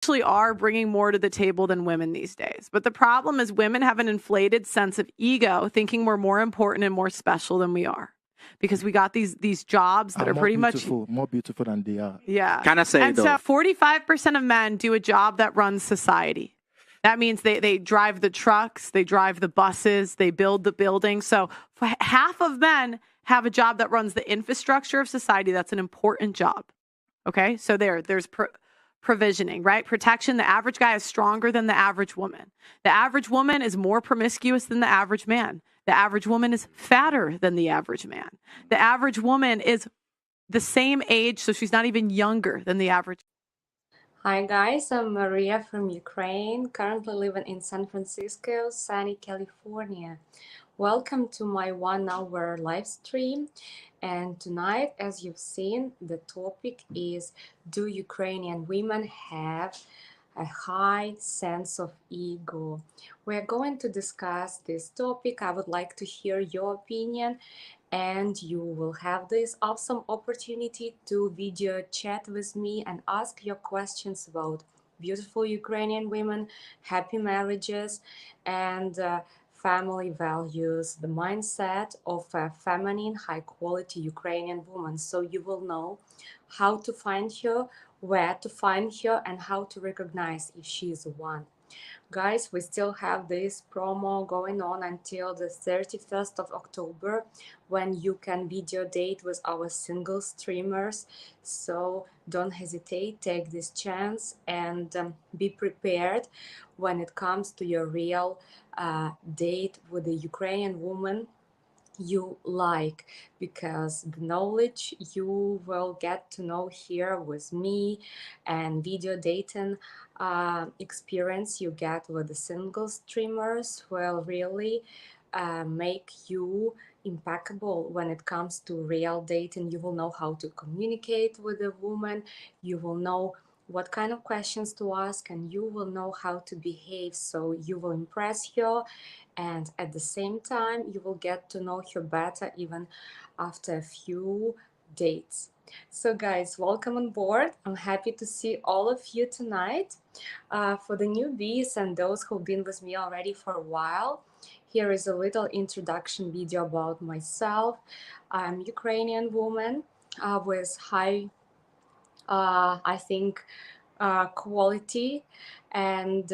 actually are bringing more to the table than women these days. But the problem is women have an inflated sense of ego, thinking we're more important and more special than we are. Because we got these jobs that are pretty much more beautiful than they are. Yeah. Can I say and though? So 45% of men do a job that runs society. That means they drive the trucks, they drive the buses, they build the buildings. So half of men have a job that runs the infrastructure of society. That's an important job. Okay, so there's provisioning, right? Protection. The average guy is stronger than the average woman. The average woman is more promiscuous than the average man. The average woman is fatter than the average man. The average woman is the same age, so she's not even younger than the average. Hi guys, I'm Maria from Ukraine, currently living in San Francisco, sunny California. Welcome to my 1-hour live stream. And tonight, as you've seen, the topic is, do Ukrainian women have a high sense of ego? We're going to discuss this topic. I would like to hear your opinion, and you will have this awesome opportunity to video chat with me and ask your questions about beautiful Ukrainian women, happy marriages, and family values, the mindset of a feminine, high-quality Ukrainian woman. So you will know how to find her, where to find her, and how to recognize if she is one. Guys, we still have this promo going on until the 31st of October, when you can video date with our single streamers. So don't hesitate, take this chance, and be prepared when it comes to your real date with a Ukrainian woman you like, because the knowledge you will get to know here with me and video dating experience you get with the single streamers will really make you impeccable when it comes to real dating. You will know how to communicate with a woman, you will know what kind of questions to ask, and you will know how to behave, so you will impress her, and at the same time you will get to know her better even after a few dates. So guys, welcome on board. I'm happy to see all of you tonight. For the newbies and those who've been with me already for a while, here is a little introduction video about myself. I'm Ukrainian woman with high I think quality and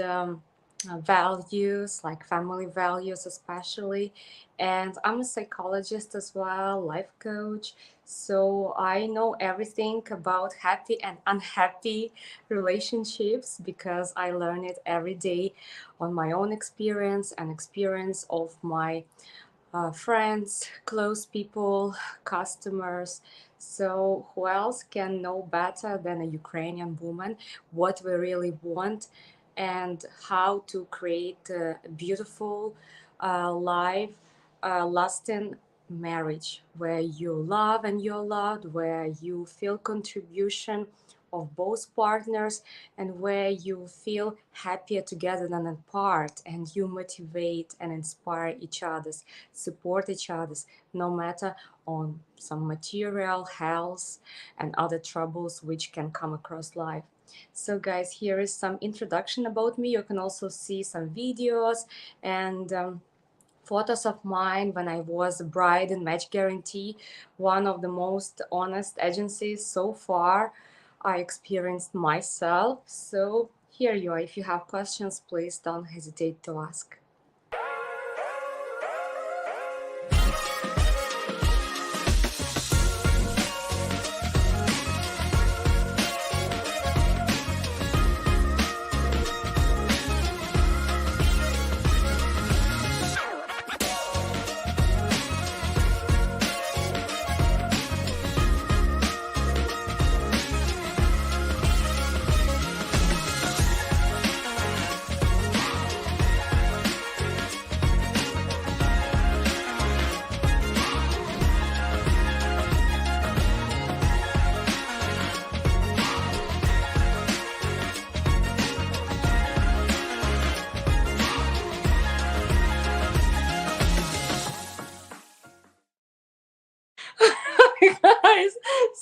values, like family values especially. And I'm a psychologist as well, life coach. So I know everything about happy and unhappy relationships, because I learn it every day on my own experience and experience of my friends, close people, customers. So who else can know better than a Ukrainian woman what we really want and how to create a beautiful, life, lasting marriage where you love and you're loved, where you feel contribution of both partners, and where you feel happier together than apart, and you motivate and inspire each other's, support each other's, no matter on some material, health, and other troubles which can come across life. So guys, here is some introduction about me. You can also see some videos and photos of mine when I was a bride in Match Guarantee, one of the most honest agencies so far I experienced myself. So here you are. If you have questions, please don't hesitate to ask.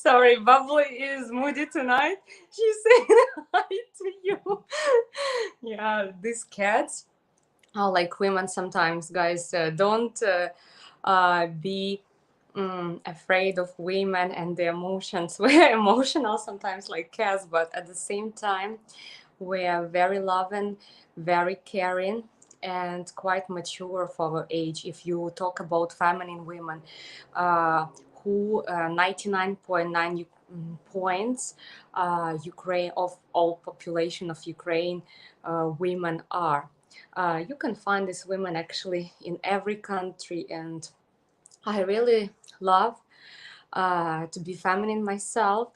Sorry, Bubbly is moody tonight. She's saying hi to you. Yeah, these cats are like women sometimes, guys. Don't be afraid of women and their emotions. We're emotional sometimes like cats, but at the same time, we are very loving, very caring, and quite mature for our age. If you talk about feminine women, who 99.9 points Ukraine of all population of Ukraine women are. You can find these women actually in every country, and I really love to be feminine myself.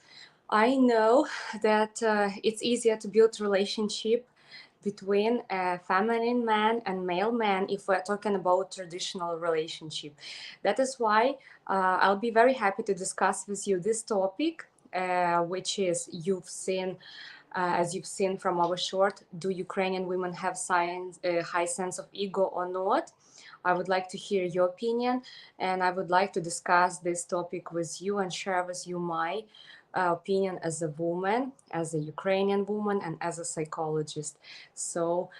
I know that it's easier to build relationship between a feminine man and male man if we're talking about traditional relationship. That is why I'll be very happy to discuss with you this topic, which is as you've seen from our short, do Ukrainian women have high sense of ego or not? I would like to hear your opinion, and I would like to discuss this topic with you and share with you my opinion as a woman, as a Ukrainian woman, and as a psychologist. So,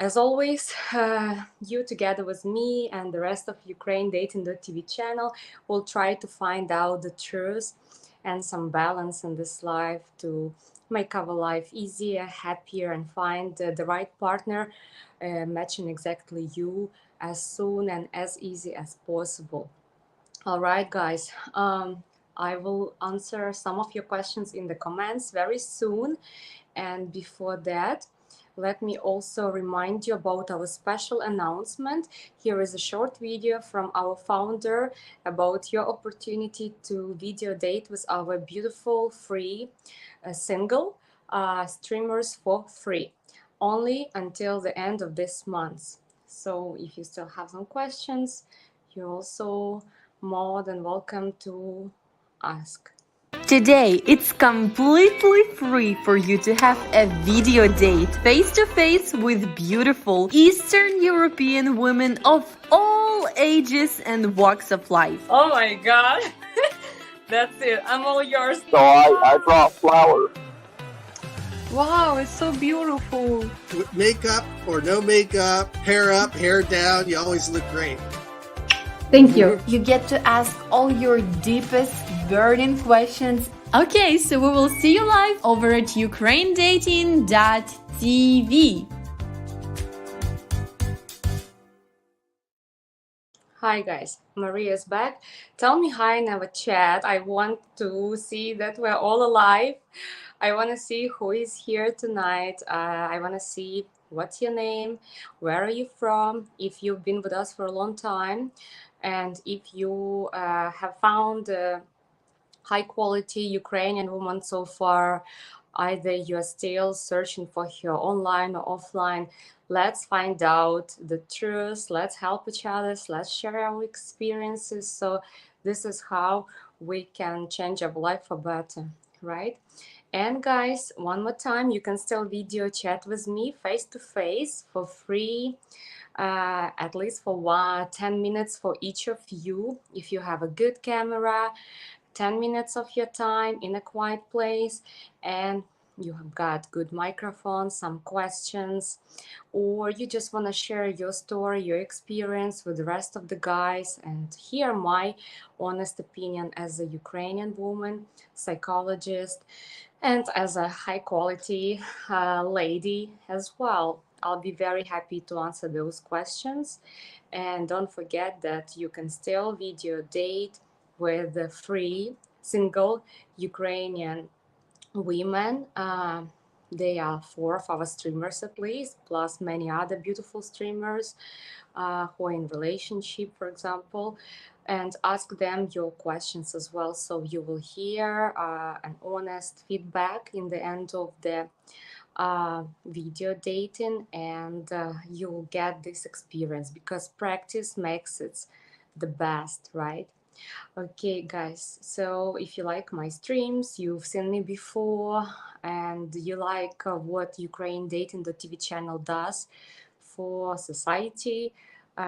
as always, you together with me and the rest of Ukraine Dating.tv channel will try to find out the truth and some balance in this life to make our life easier, happier, and find the right partner matching exactly you as soon and as easy as possible. All right, guys. I will answer some of your questions in the comments very soon. And before that, let me also remind you about our special announcement. Here is a short video from our founder about your opportunity to video date with our beautiful free single streamers for free, only until the end of this month. So if you still have some questions, you're also more than welcome to ask. Today, it's completely free for you to have a video date face to face with beautiful Eastern European women of all ages and walks of life. Oh my god. That's it. I'm all yours. So I brought flowers. Wow, it's so beautiful. With makeup or no makeup, hair up, hair down, you always look great. Thank you. You get to ask all your deepest burning questions. Okay, so we will see you live over at ukrainedating.tv. Hi guys, Maria's back. Tell me hi in our chat. I want to see that we're all alive. I want to see who is here tonight. I want to see what's your name, where are you from, if you've been with us for a long time, and if you have found high quality Ukrainian woman so far. Either you're still searching for her online or offline. Let's find out the truth. Let's help each other. Let's share our experiences. So this is how we can change our life for better, right? And guys, one more time, you can still video chat with me face to face for free. At least for 10 minutes for each of you. If you have a good camera, 10 minutes of your time in a quiet place, and you have got good microphone, some questions, or you just want to share your story, your experience with the rest of the guys and hear my honest opinion as a Ukrainian woman, psychologist, and as a high quality lady as well. I'll be very happy to answer those questions. And don't forget that you can still video date with the free single Ukrainian women. They are 4 of our streamers at least, plus many other beautiful streamers who are in relationship, for example, and ask them your questions as well. So you will hear an honest feedback in the end of the video dating, and you will get this experience because practice makes it the best, right? Okay guys, so if you like my streams, you've seen me before, and you like what Ukraine Dating.tv channel does for society,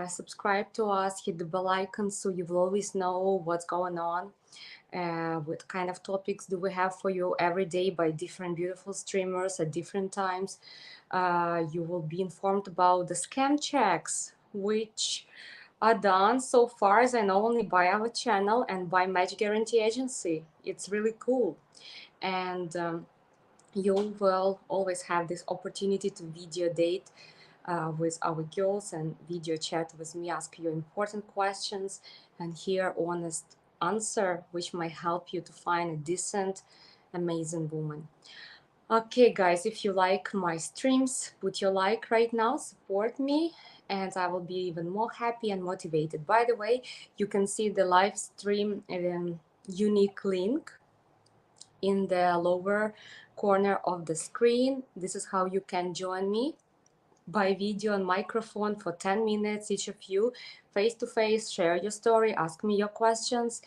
subscribe to us, hit the bell icon so you will always know what's going on. What kind of topics do we have for you every day by different beautiful streamers at different times. You will be informed about the scam checks, which are done so far as I know only by our channel and by Match Guarantee Agency. It's really cool. And you will always have this opportunity to video date with our girls and video chat with me, ask you important questions and hear honest answer, which might help you to find a decent, amazing woman. Okay, guys, if you like my streams, put your like right now, support me, and I will be even more happy and motivated. By the way, you can see the live stream unique link in the lower corner of the screen. This is how you can join me by video and microphone for 10 minutes, each of you, face to face, share your story, ask me your questions,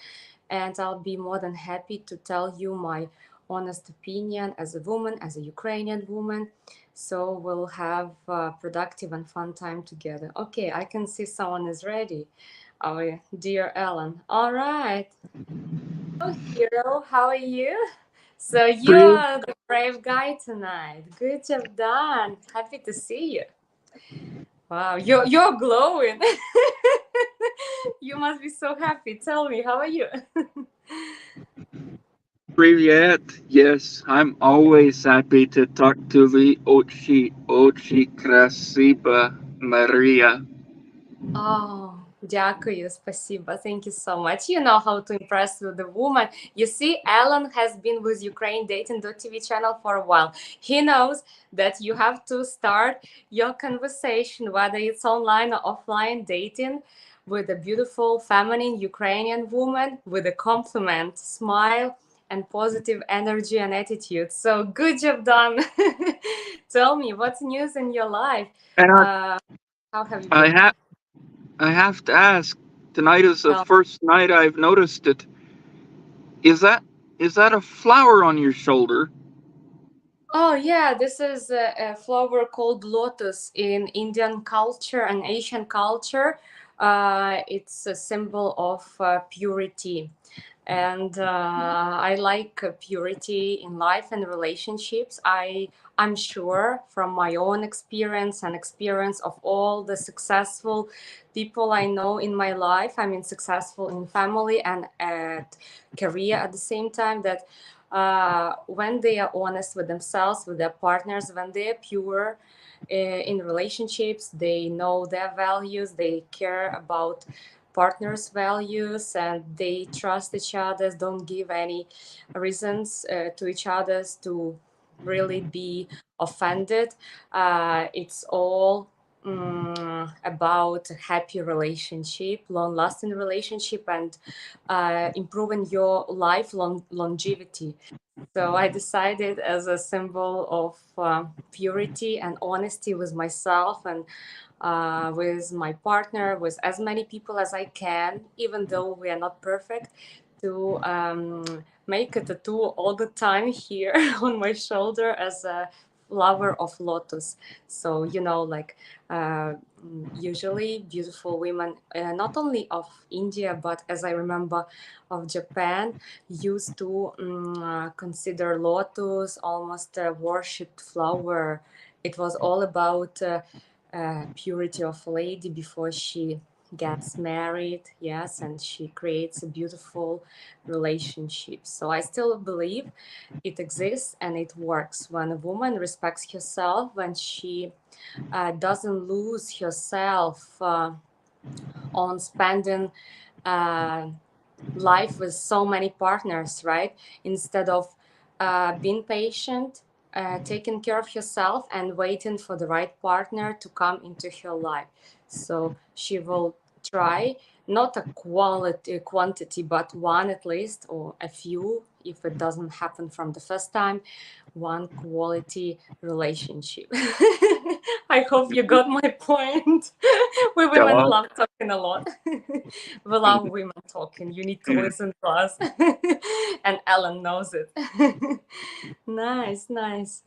and I'll be more than happy to tell you my honest opinion as a woman, as a Ukrainian woman. So we'll have a productive and fun time together. Okay, I can see someone is ready. Our dear Ellen. All right. Oh, hero, how are you? So you Pretty. are the brave guy tonight. Good job done. Happy to see you. Wow, you're glowing. You must be so happy. Tell me, how are you? Привет. Yes, I'm always happy to talk to the Ochi Krasiba Maria. Oh, дякую, спасибо. Thank you so much. You know how to impress with the woman. You see, Alan has been with Ukraine Dating.tv channel for a while. He knows that you have to start your conversation, whether it's online or offline dating, with a beautiful, feminine Ukrainian woman with a compliment, smile, and positive energy and attitude. So good job done. Tell me, what's news in your life? And How have you I been? have I have to ask. Tonight is the first night I've noticed it. Is that a flower on your shoulder? Oh yeah, this is a flower called lotus in Indian culture and Asian culture. It's a symbol of purity. And I like purity in life and relationships. I'm sure from my own experience and experience of all the successful people I know in my life, I mean successful in family and at career at the same time, that when they are honest with themselves, with their partners, when they are pure in relationships, they know their values, they care about partners' values, and they trust each other, don't give any reasons to each other to really be offended. It's all about a happy relationship, long-lasting relationship, and improving your life longevity. So I decided as a symbol of purity and honesty with myself and with my partner, with as many people as I can, even though we are not perfect, to make a tattoo all the time here on my shoulder as a flower of lotus. So, you know, like usually beautiful women, not only of India, but as I remember of Japan, used to consider lotus almost a worshipped flower. It was all about purity of a lady before she gets married, yes, and she creates a beautiful relationship. So I still believe it exists and it works when a woman respects herself, when she doesn't lose herself on spending life with so many partners, right? Instead of being patient, taking care of herself and waiting for the right partner to come into her life. So she will try not a quantity, but one at least, or a few, if it doesn't happen from the first time, one quality relationship. I hope you got my point. We women Yeah. love talking a lot. We love women talking. You need to listen to us. And Ellen knows it. Nice, nice.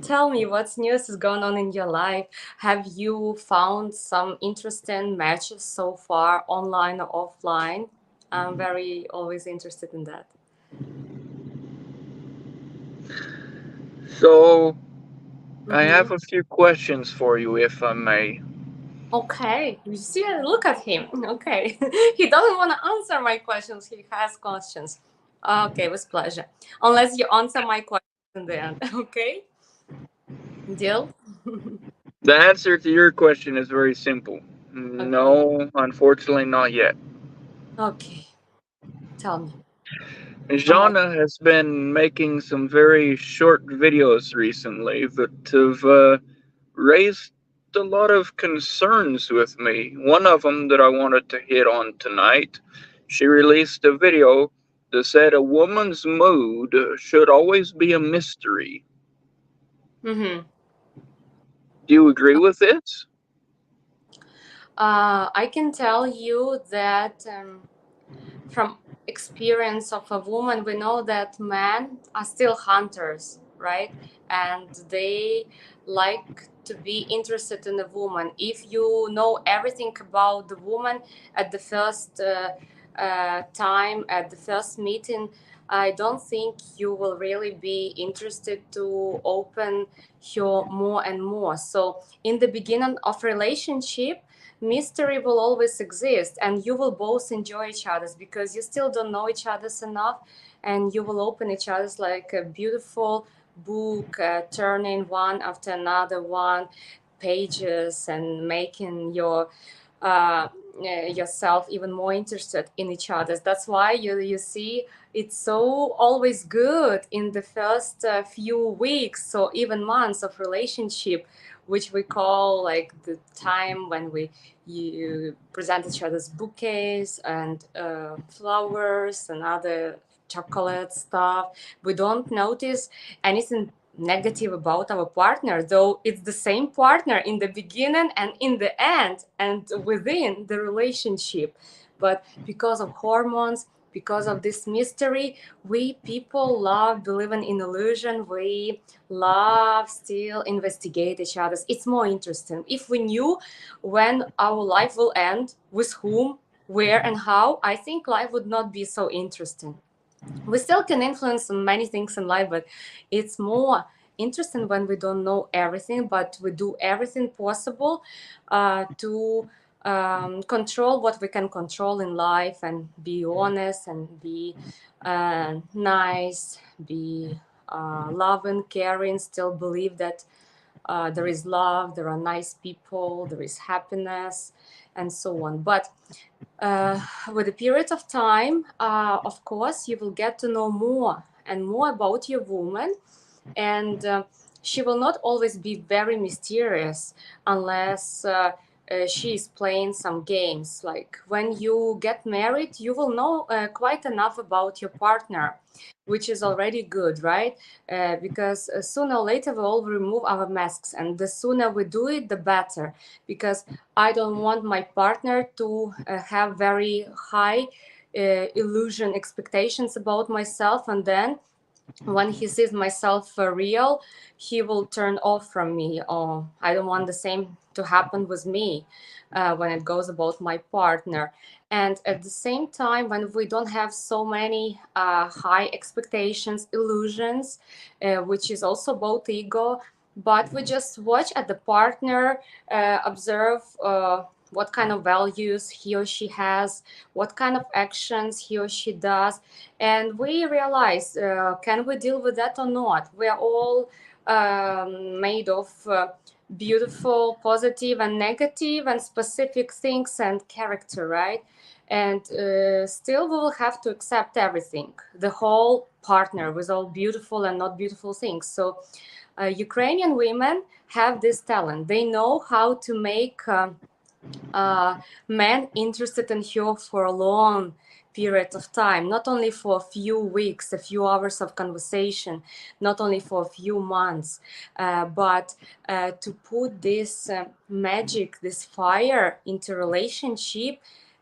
Tell me what's news is going on in your life. Have you found some interesting matches so far, online or offline? I'm very always interested in that. So I have Mm-hmm. a few questions for you, if I may. Okay, you see, look at him. Okay, he doesn't want to answer my questions. He has questions. Okay, with pleasure. Unless you answer my questions in the end. Okay, deal. The answer to your question is very simple. Okay, No, unfortunately, not yet. okay. Tell me. I'm all. Jana has been making some very short videos recently that have raised a lot of concerns with me. One of them that I wanted to hit on tonight, she released a video that said a woman's mood should always be a mystery. Mm-hmm. Do you agree with this? I can tell you that from experience of a woman, we know that men are still hunters, right? And they like to be interested in a woman. If you know everything about the woman at the first time, at the first meeting, I don't think you will really be interested to open her more and more. So in the beginning of relationship, mystery will always exist, and you will both enjoy each other's because you still don't know each other's enough, and you will open each other's like a beautiful book, turning one after another one pages and making yourself even more interested in each other's. That's why you see it's so always good in the first few weeks, so even months of relationship, which we call like the time when you present each other's bouquets and flowers and other chocolate stuff. We don't notice anything negative about our partner, though it's the same partner in the beginning and in the end and within the relationship. But because of hormones, because of this mystery, we people love believing in illusion. We love still investigate each other's. It's more interesting. If we knew when our life will end, with whom, where, and how, I think life would not be so interesting. We still can influence many things in life, but it's more interesting when we don't know everything, but we do everything possible to control what we can control in life and be honest and be nice, be loving, caring, still believe that there is love, there are nice people, there is happiness, and so on. But with a period of time, of course, you will get to know more and more about your woman, and she will not always be very mysterious unless she is playing some games. Like when you get married, you will know quite enough about your partner, which is already good, right? Because sooner or later we all remove our masks, and the sooner we do it, the better. Because I don't want my partner to have very high illusion expectations about myself, and then when he sees myself for real, he will turn off from me. Oh, I don't want the same to happen with me when it goes about my partner. And at the same time, when we don't have so many high expectations, illusions, which is also about ego, but we just watch at the partner, observe what kind of values he or she has, what kind of actions he or she does, and we realize, can we deal with that or not? We are all made of beautiful, positive, and negative, and specific things and character, right? And still, we will have to accept everything, the whole partner with all beautiful and not beautiful things. So, Ukrainian women have this talent. They know how to make men interested in her for a long period of time, not only for a few weeks, a few hours of conversation, not only for a few months, but to put this magic, this fire into relationship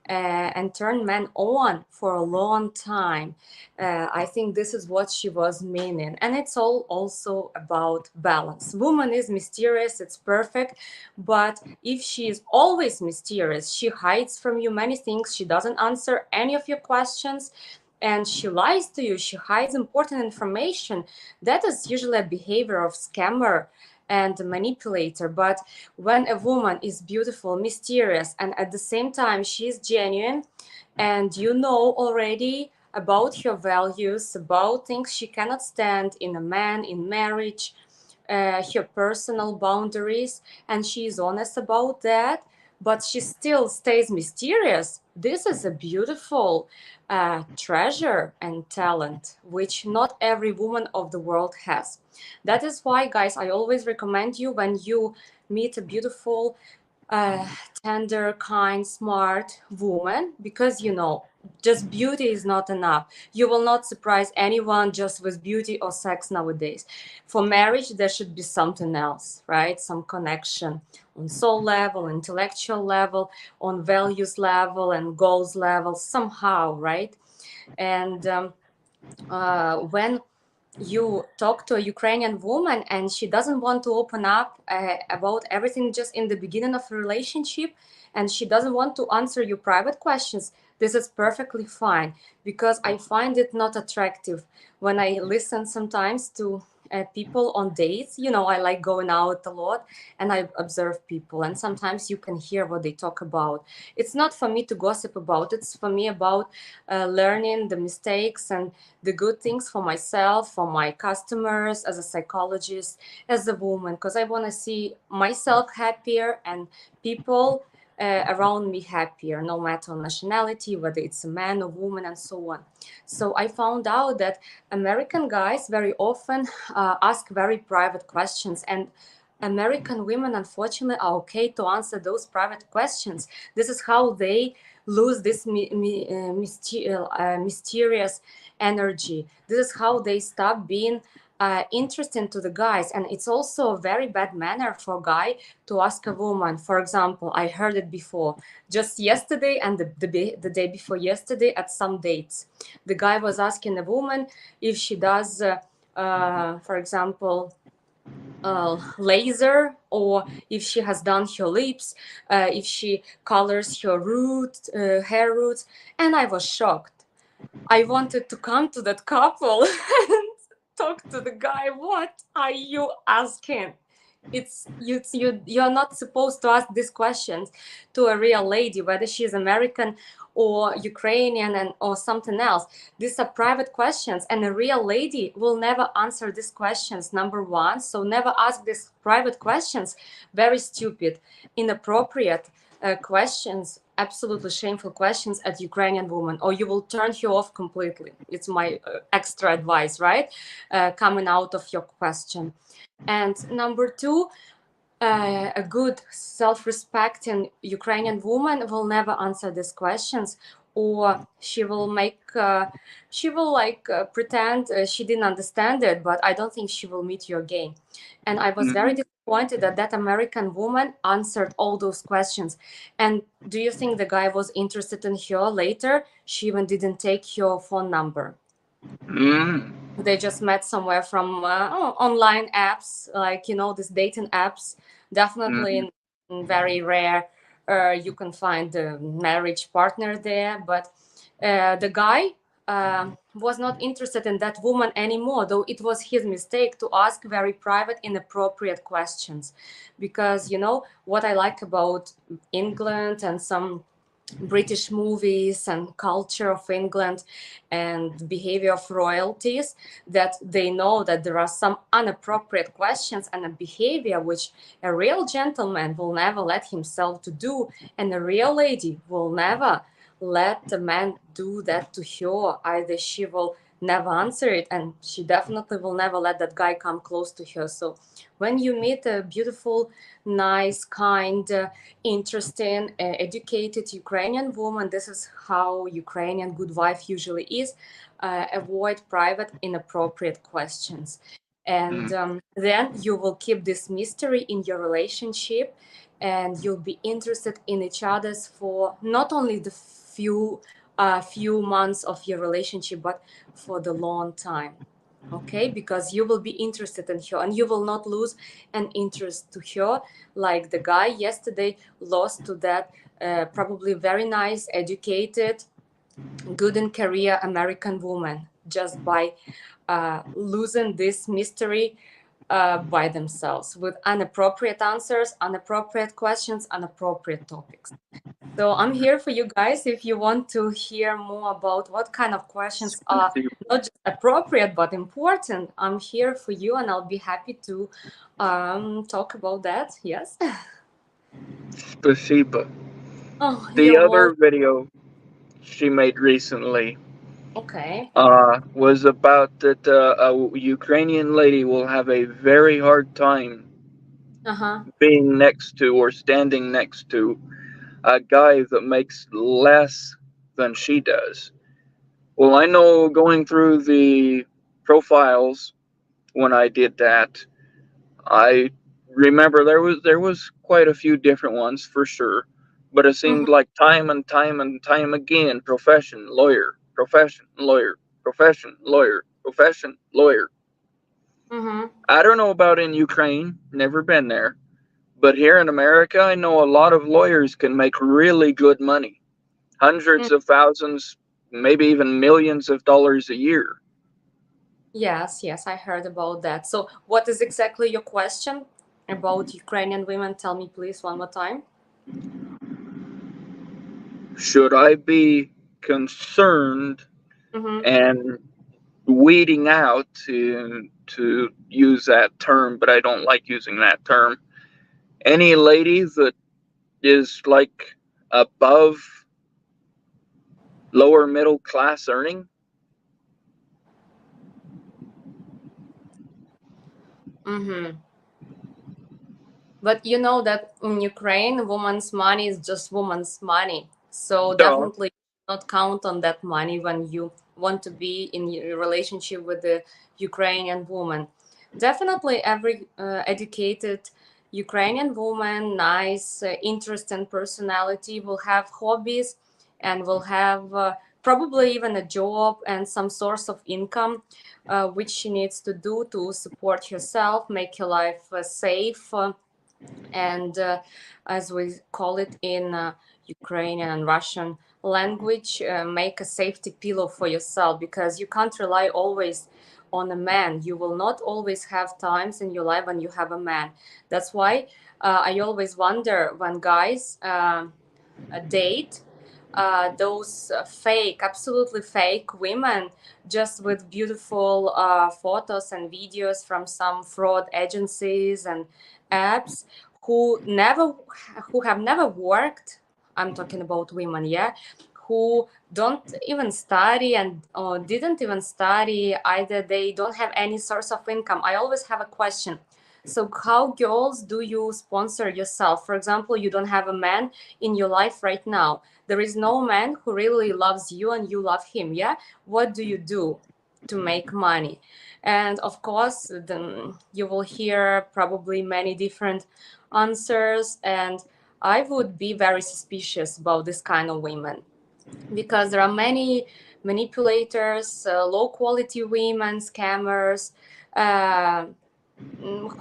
and turn men on for a long time. I think this is what she was meaning. And it's all also about balance. Woman is mysterious, it's perfect, but if she is always mysterious, she hides from you many things, she doesn't answer any of your questions, and she lies to you, she hides important information, that is usually a behavior of scammer and manipulator. But when a woman is beautiful, mysterious, and at the same time she is genuine, and you know already about her values, about things she cannot stand in a man, in marriage, her personal boundaries, and she is honest about that, but she still stays mysterious, this is a beautiful treasure and talent which not every woman of the world has. That is why, guys, I always recommend you, when you meet a beautiful, tender, kind, smart woman, because you know, just beauty is not enough. You will not surprise anyone just with beauty or sex nowadays. For marriage, there should be something else, right? Some connection on soul level, intellectual level, on values level, and goals level, somehow, right? And when you talk to a Ukrainian woman and she doesn't want to open up about everything just in the beginning of a relationship, and she doesn't want to answer your private questions, this is perfectly fine, because I find it not attractive when I listen sometimes to people on dates. You know, I like going out a lot and I observe people, and sometimes you can hear what they talk about. It's not for me to gossip about, it's for me about learning the mistakes and the good things for myself, for my customers, as a psychologist, as a woman, because I want to see myself happier and people around me happier, no matter nationality, whether it's a man or woman, and so on. So I found out that American guys very often ask very private questions, and American women, unfortunately, are okay to answer those private questions. This is how they lose this mysterious energy. This is how they stop being interesting to the guys. And it's also a very bad manner for a guy to ask a woman. For example, I heard it before, just yesterday and the day before yesterday at some dates. The guy was asking a woman if she does, for example, laser, or if she has done her lips, if she colors her hair roots. And I was shocked. I wanted to come to that couple and talk to the guy. What are you asking? You're not supposed to ask these questions to a real lady, whether she's American or Ukrainian or something else. These are private questions, and a real lady will never answer these questions, number one. So never ask these private questions. Very stupid, inappropriate questions, absolutely shameful questions at Ukrainian woman, or you will turn her off completely. It's my extra advice, right? Coming out of your question. And number two, a good self-respecting Ukrainian woman will never answer these questions, or she will pretend she didn't understand it, but I don't think she will meet you again. And I was very disappointed that that American woman answered all those questions. And do you think the guy was interested in her later? She even didn't take your phone number. They just met somewhere from online apps, like, you know, these dating apps. Definitely very rare you can find a marriage partner there, but the guy was not interested in that woman anymore, though it was his mistake to ask very private, inappropriate questions. Because, you know, what I like about England and some British movies and culture of England and behavior of royalties, that they know that there are some inappropriate questions and a behavior which a real gentleman will never let himself to do, and a real lady will never let a man do that to her. Either she will never answer it, and she definitely will never let that guy come close to her. So when you meet a beautiful, nice, kind, interesting, educated Ukrainian woman, this is how Ukrainian good wife usually is. Avoid private, inappropriate questions. And then you will keep this mystery in your relationship, and you'll be interested in each other's for not only the few months of your relationship, but for the long time. Okay, because you will be interested in her and you will not lose an interest to her like the guy yesterday lost to that probably very nice, educated, good in career American woman just by losing this mystery by themselves with inappropriate answers, inappropriate questions, inappropriate topics. So I'm here for you guys if you want to hear more about what kind of questions are not just appropriate but important. I'm here for you and I'll be happy to talk about that. Yes. Spasiba. Oh, The you're other welcome. video she made recently Okay. was about that a Ukrainian lady will have a very hard time being next to or standing next to a guy that makes less than she does. Well, I know going through the profiles when I did that, I remember there was quite a few different ones for sure, but it seemed like time and time and time again, profession, lawyer, profession, lawyer, profession, lawyer, profession, lawyer. I don't know about in Ukraine, never been there, but here in America, I know a lot of lawyers can make really good money, hundreds of thousands, maybe even millions of dollars a year. Yes, yes, I heard about that. So what is exactly your question about Ukrainian women? Tell me please one more time. Should I be concerned and weeding out, to use that term, but I don't like using that term, any lady that is like above lower middle class earning? But you know that in Ukraine, woman's money is just woman's money. So No. definitely not count on that money when you want to be in a relationship with the Ukrainian woman. Definitely every educated Ukrainian woman, nice, interesting personality will have hobbies and will have probably even a job and some source of income which she needs to do to support herself, make her life safe. And as we call it in Ukrainian and Russian language, make a safety pillow for yourself, because you can't rely always on a man. You will not always have times in your life when you have a man. That's why I always wonder when guys date those fake, absolutely fake women, just with beautiful photos and videos from some fraud agencies and apps, who have never worked. I'm talking about women, yeah, who don't even study and didn't even study either. They don't have any source of income. I always have a question. So how, girls, do you sponsor yourself? For example, you don't have a man in your life right now. There is no man who really loves you and you love him, yeah? What do you do to make money? And of course, then you will hear probably many different answers, and I would be very suspicious about this kind of women, because there are many manipulators, low quality women, scammers,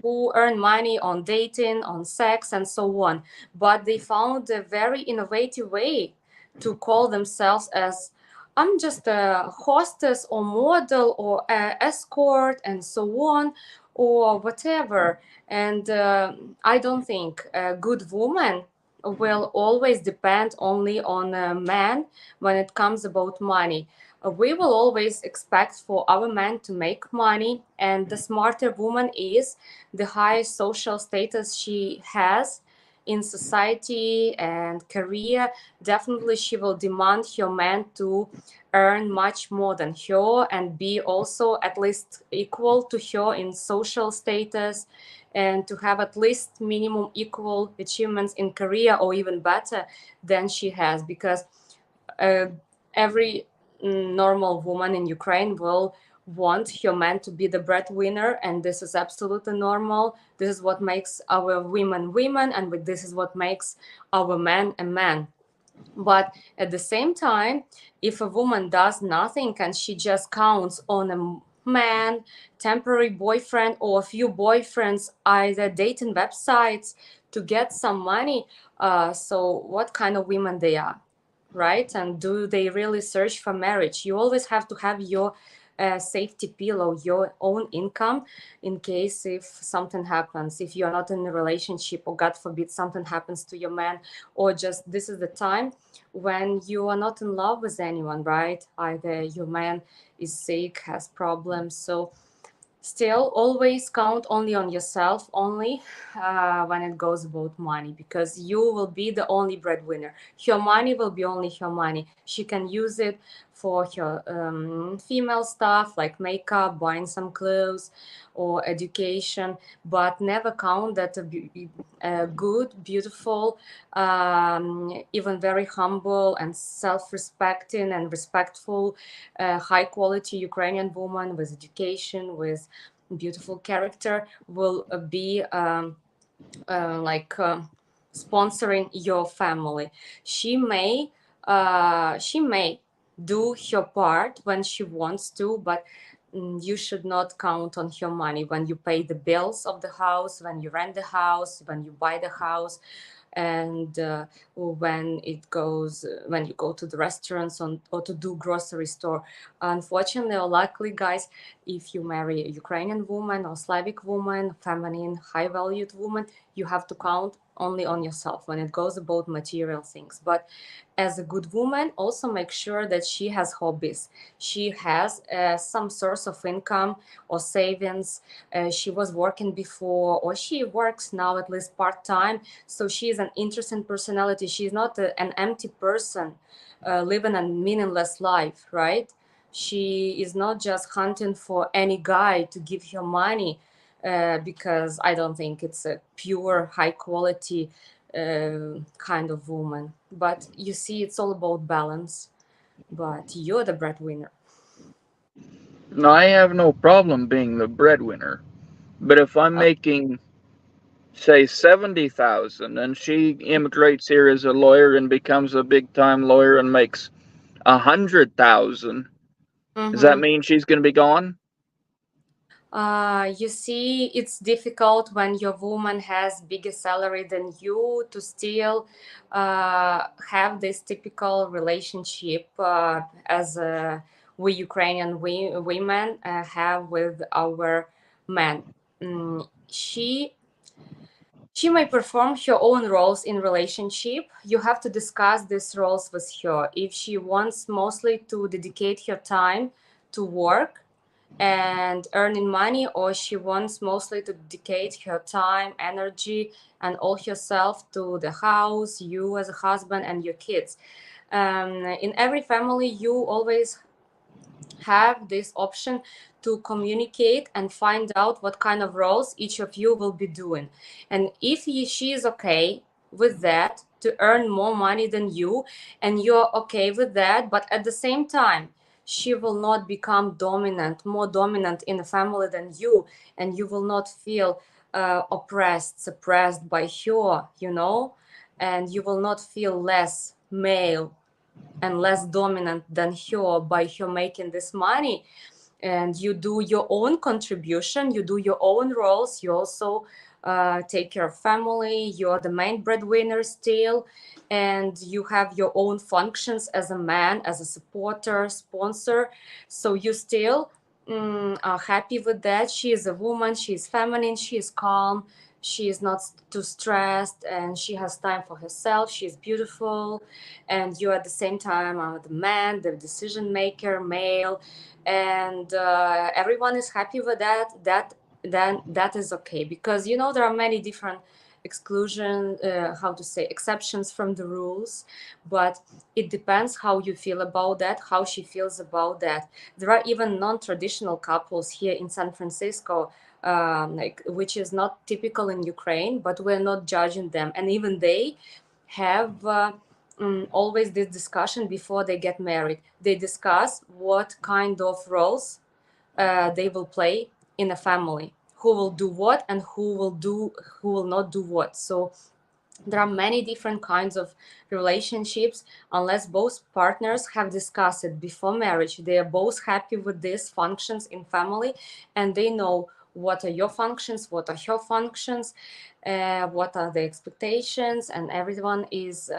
who earn money on dating, on sex, and so on. But they found a very innovative way to call themselves as, I'm just a hostess or model or a escort and so on, or whatever. And I don't think a good woman will always depend only on a man when it comes about money. We will always expect for our man to make money, and the smarter woman is, the higher social status she has in society and career, definitely she will demand her man to earn much more than her and be also at least equal to her in social status, and to have at least minimum equal achievements in career or even better than she has, because every normal woman in Ukraine will want her man to be the breadwinner, and this is absolutely normal. This is what makes our women women, and this is what makes our man a man. But at the same time, if a woman does nothing and she just counts on a man, temporary boyfriend, or a few boyfriends, either dating websites to get some money, so what kind of women they are, right? And do they really search for marriage? You always have to have your safety pillow, your own income, in case if something happens, if you're not in a relationship, or God forbid something happens to your man, or just this is the time when you are not in love with anyone, right? Either your man is sick, has problems. So still always count only on yourself, only when it goes about money, because you will be the only breadwinner. Her money will be only her money. She can use it for her female stuff like makeup, buying some clothes, or education, but never count that a good, beautiful, even very humble and self-respecting and respectful, high quality Ukrainian woman with education, with beautiful character will be sponsoring your family. She may do her part when she wants to, but you should not count on her money when you pay the bills of the house, when you rent the house, when you buy the house, and when you go to the restaurants or to do grocery store. Unfortunately or luckily, guys, if you marry a Ukrainian woman or Slavic woman, feminine, high valued woman, you have to count only on yourself when it goes about material things. But as a good woman, also make sure that she has hobbies. She has some source of income or savings. She was working before, or she works now at least part-time. So she is an interesting personality. She's not an empty person living a meaningless life, right? She is not just hunting for any guy to give her money, because I don't think it's a pure, high quality kind of woman. But you see, it's all about balance. But you're the breadwinner. I have no problem being the breadwinner, but if I'm making, say, 70,000, and she immigrates here as a lawyer and becomes a big-time lawyer and makes 100,000, does that mean she's going to be gone? You see, it's difficult when your woman has bigger salary than you to still have this typical relationship as we Ukrainian women have with our men. She may perform her own roles in relationship. You have to discuss these roles with her. If she wants mostly to dedicate her time to work and earning money, or she wants mostly to dedicate her time, energy, and all herself to the house, you as a husband, and your kids. In every family, you always have this option to communicate and find out what kind of roles each of you will be doing. And if she is okay with that, to earn more money than you, and you're okay with that, but at the same time, she will not become more dominant in the family than you, and you will not feel oppressed, suppressed by her, and you will not feel less male and less dominant than her by her making this money. And you do your own contribution, you do your own roles, you also take care of family, you're the main breadwinner still, and you have your own functions as a man, as a supporter, sponsor. So you still are happy with that. She is a woman, she is feminine, she is calm, she is not too stressed, and she has time for herself, she is beautiful, and you at the same time are the man, the decision maker, male, and everyone is happy with that. Then that is okay, because there are many different exceptions from the rules, but it depends how you feel about that, how she feels about that. There are even non-traditional couples here in San Francisco, which is not typical in Ukraine, but we're not judging them, and even they have always this discussion before they get married. They discuss what kind of roles they will play in a family, who will do what and who will not do what. So there are many different kinds of relationships. Unless both partners have discussed it before marriage, they are both happy with these functions in family, and they know what are your functions, what are her functions, what are the expectations, and everyone is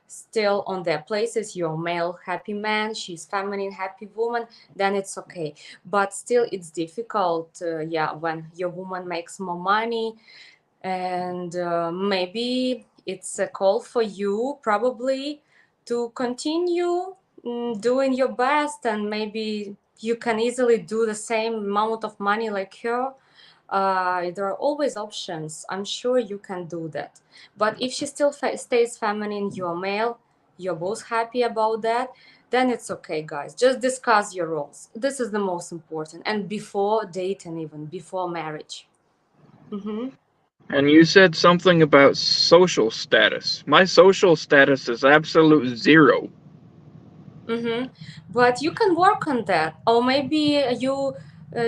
still on their places. You're a male happy man, she's feminine happy woman, then it's okay. But still it's difficult, when your woman makes more money, and maybe it's a call for you probably to continue doing your best, and maybe you can easily do the same amount of money like her. There are always options. I'm sure you can do that. But if she still stays feminine, you're male, you're both happy about that, then it's okay, guys. Just discuss your roles. This is the most important, and before dating, even before marriage. And you said something about social status. My social status is absolute zero. But you can work on that, or maybe you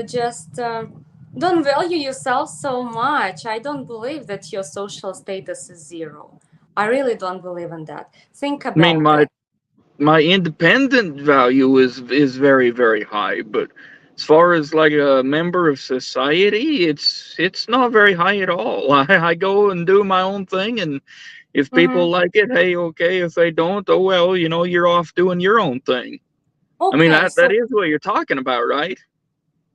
just don't value yourself so much. I don't believe that your social status is zero. I really don't believe in that. Think I mean, about that. my independent value is very, very high, but as far as like a member of society, it's not very high at all. I go and do my own thing, and if people like it, hey, okay. If they don't, oh well, you're off doing your own thing. I mean, Okay, that so is what you're talking about, right?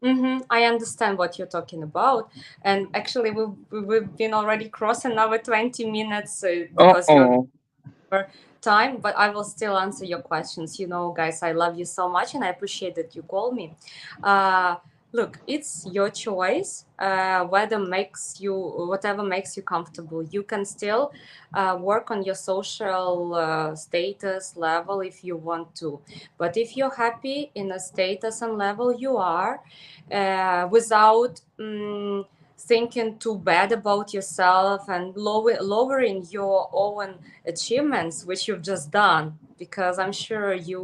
I understand what you're talking about, and actually we've been already crossing our 20 minutes because you're Uh-oh. time, but I will still answer your questions. Guys, I love you so much, and I appreciate that you call me. Look, it's your choice. Whatever makes you comfortable. You can still work on your social status level if you want to. But if you're happy in a status and level you are, without thinking too bad about yourself and lowering your own achievements, which you've just done, because I'm sure you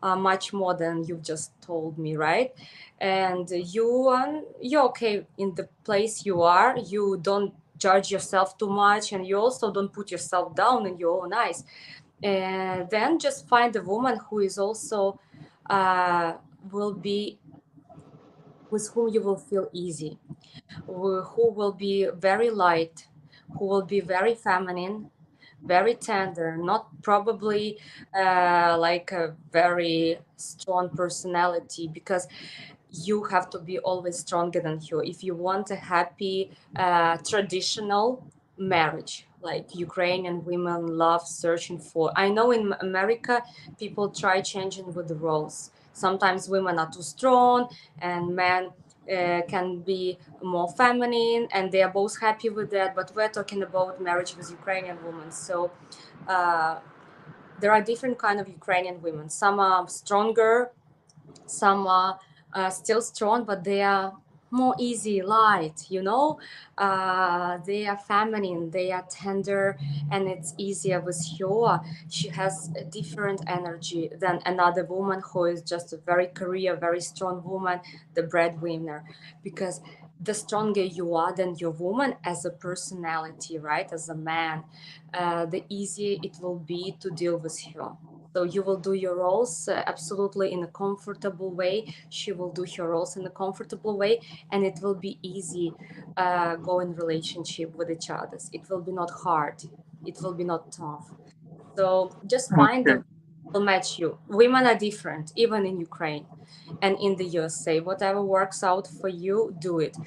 are much more than you've just told me, right? And you're okay in the place you are. You don't judge yourself too much, and you also don't put yourself down in your own eyes. And then just find a woman who is also will be with whom you will feel easy, who will be very light, who will be very feminine, very tender, not probably like a very strong personality, because you have to be always stronger than her if you want a happy traditional marriage like Ukrainian women love searching for. I know in America people try changing with the roles. Sometimes women are too strong and men can be more feminine, and they are both happy with that. But we're talking about marriage with Ukrainian women, so there are different kind of Ukrainian women. Some are stronger, some are still strong, but they are more easy, light, they are feminine, they are tender, and it's easier with her. She has a different energy than another woman who is just a very career, very strong woman, the breadwinner, because the stronger you are than your woman as a personality, right, as a man, the easier it will be to deal with her. So you will do your roles absolutely in a comfortable way. She will do her roles in a comfortable way, and it will be easy go in relationship with each other. It will be not hard. It will be not tough. So just find the will match you. Women are different, even in Ukraine and in the USA. Whatever works out for you, do it.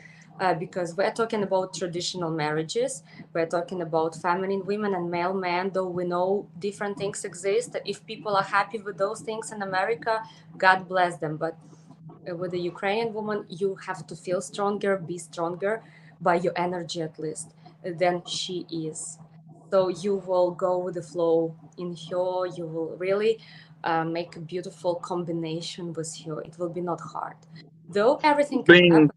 Because we're talking about traditional marriages, we're talking about feminine women and male men, though we know different things exist. If people are happy with those things in America, God bless them. But with the Ukrainian woman, you have to feel stronger, be stronger by your energy at least than she is. So you will go with the flow in her, you will really make a beautiful combination with her. It will be not hard. Though everything can Being happen.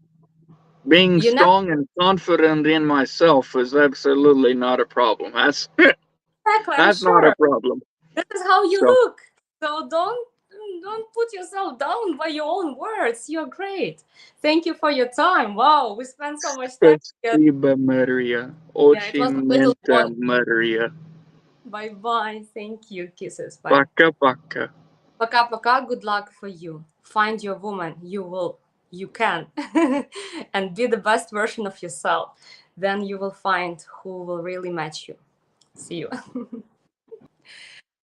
being You never strong and confident in myself is absolutely not a problem. That's exactly, I'm that's not a sure. problem. This is how you So look. So don't don't put yourself down by your own words. You're great. Thank you for your time. Wow, we spent so much time together. Спасибо, Maria. Yeah, it was a little Очень bonus. Maria. Bye bye. Thank you. Kisses. Bye. Пока-пока. Пока-пока. Good luck for you. Find your woman. You can. And be the best version of yourself. Then you will find who will really match you. See you.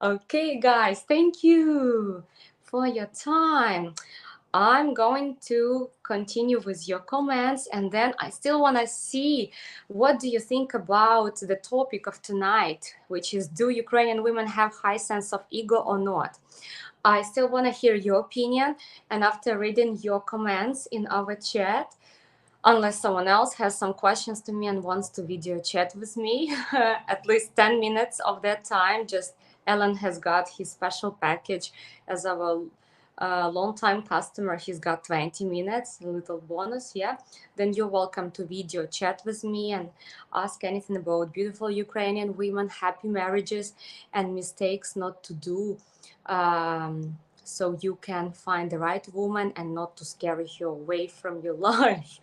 Okay, guys, thank you for your time. I'm going to continue with your comments, and then I still want to see what do you think about the topic of tonight, which is, do Ukrainian women have high sense of ego or not? I still want to hear your opinion, and after reading your comments in our chat, unless someone else has some questions to me and wants to video chat with me, at least 10 minutes of that time, just Alan has got his special package as our long-time customer. He's got 20 minutes, a little bonus, yeah. Then you're welcome to video chat with me and ask anything about beautiful Ukrainian women, happy marriages, and mistakes not to do. So you can find the right woman and not to scare her away from your life.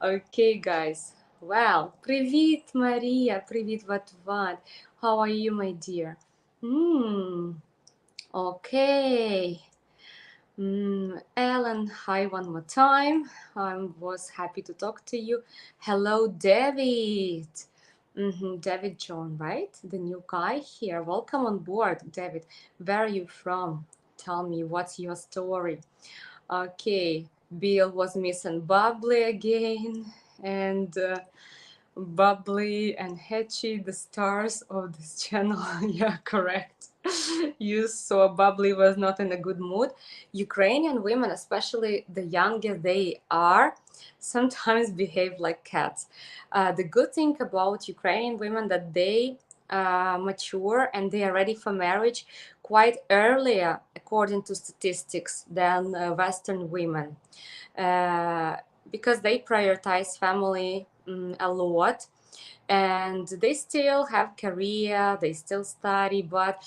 Okay, guys. Well, привіт, Maria. Привіт, Vatvat. How are you, my dear? Okay. Ellen, hi one more time. I was happy to talk to you. Hello, David. David John, right? The new guy here. Welcome on board, David. Where are you from? Tell me, what's your story? Okay, Bill was missing Bubbly again, and Bubbly and Hetchy, the stars of this channel. Yeah, correct. You saw Bubbly was not in a good mood. Ukrainian women, especially the younger they are, sometimes behave like cats. The good thing about Ukrainian women that they mature and they are ready for marriage quite earlier, according to statistics, than Western women, because they prioritize family a lot, and they still have career, they still study, but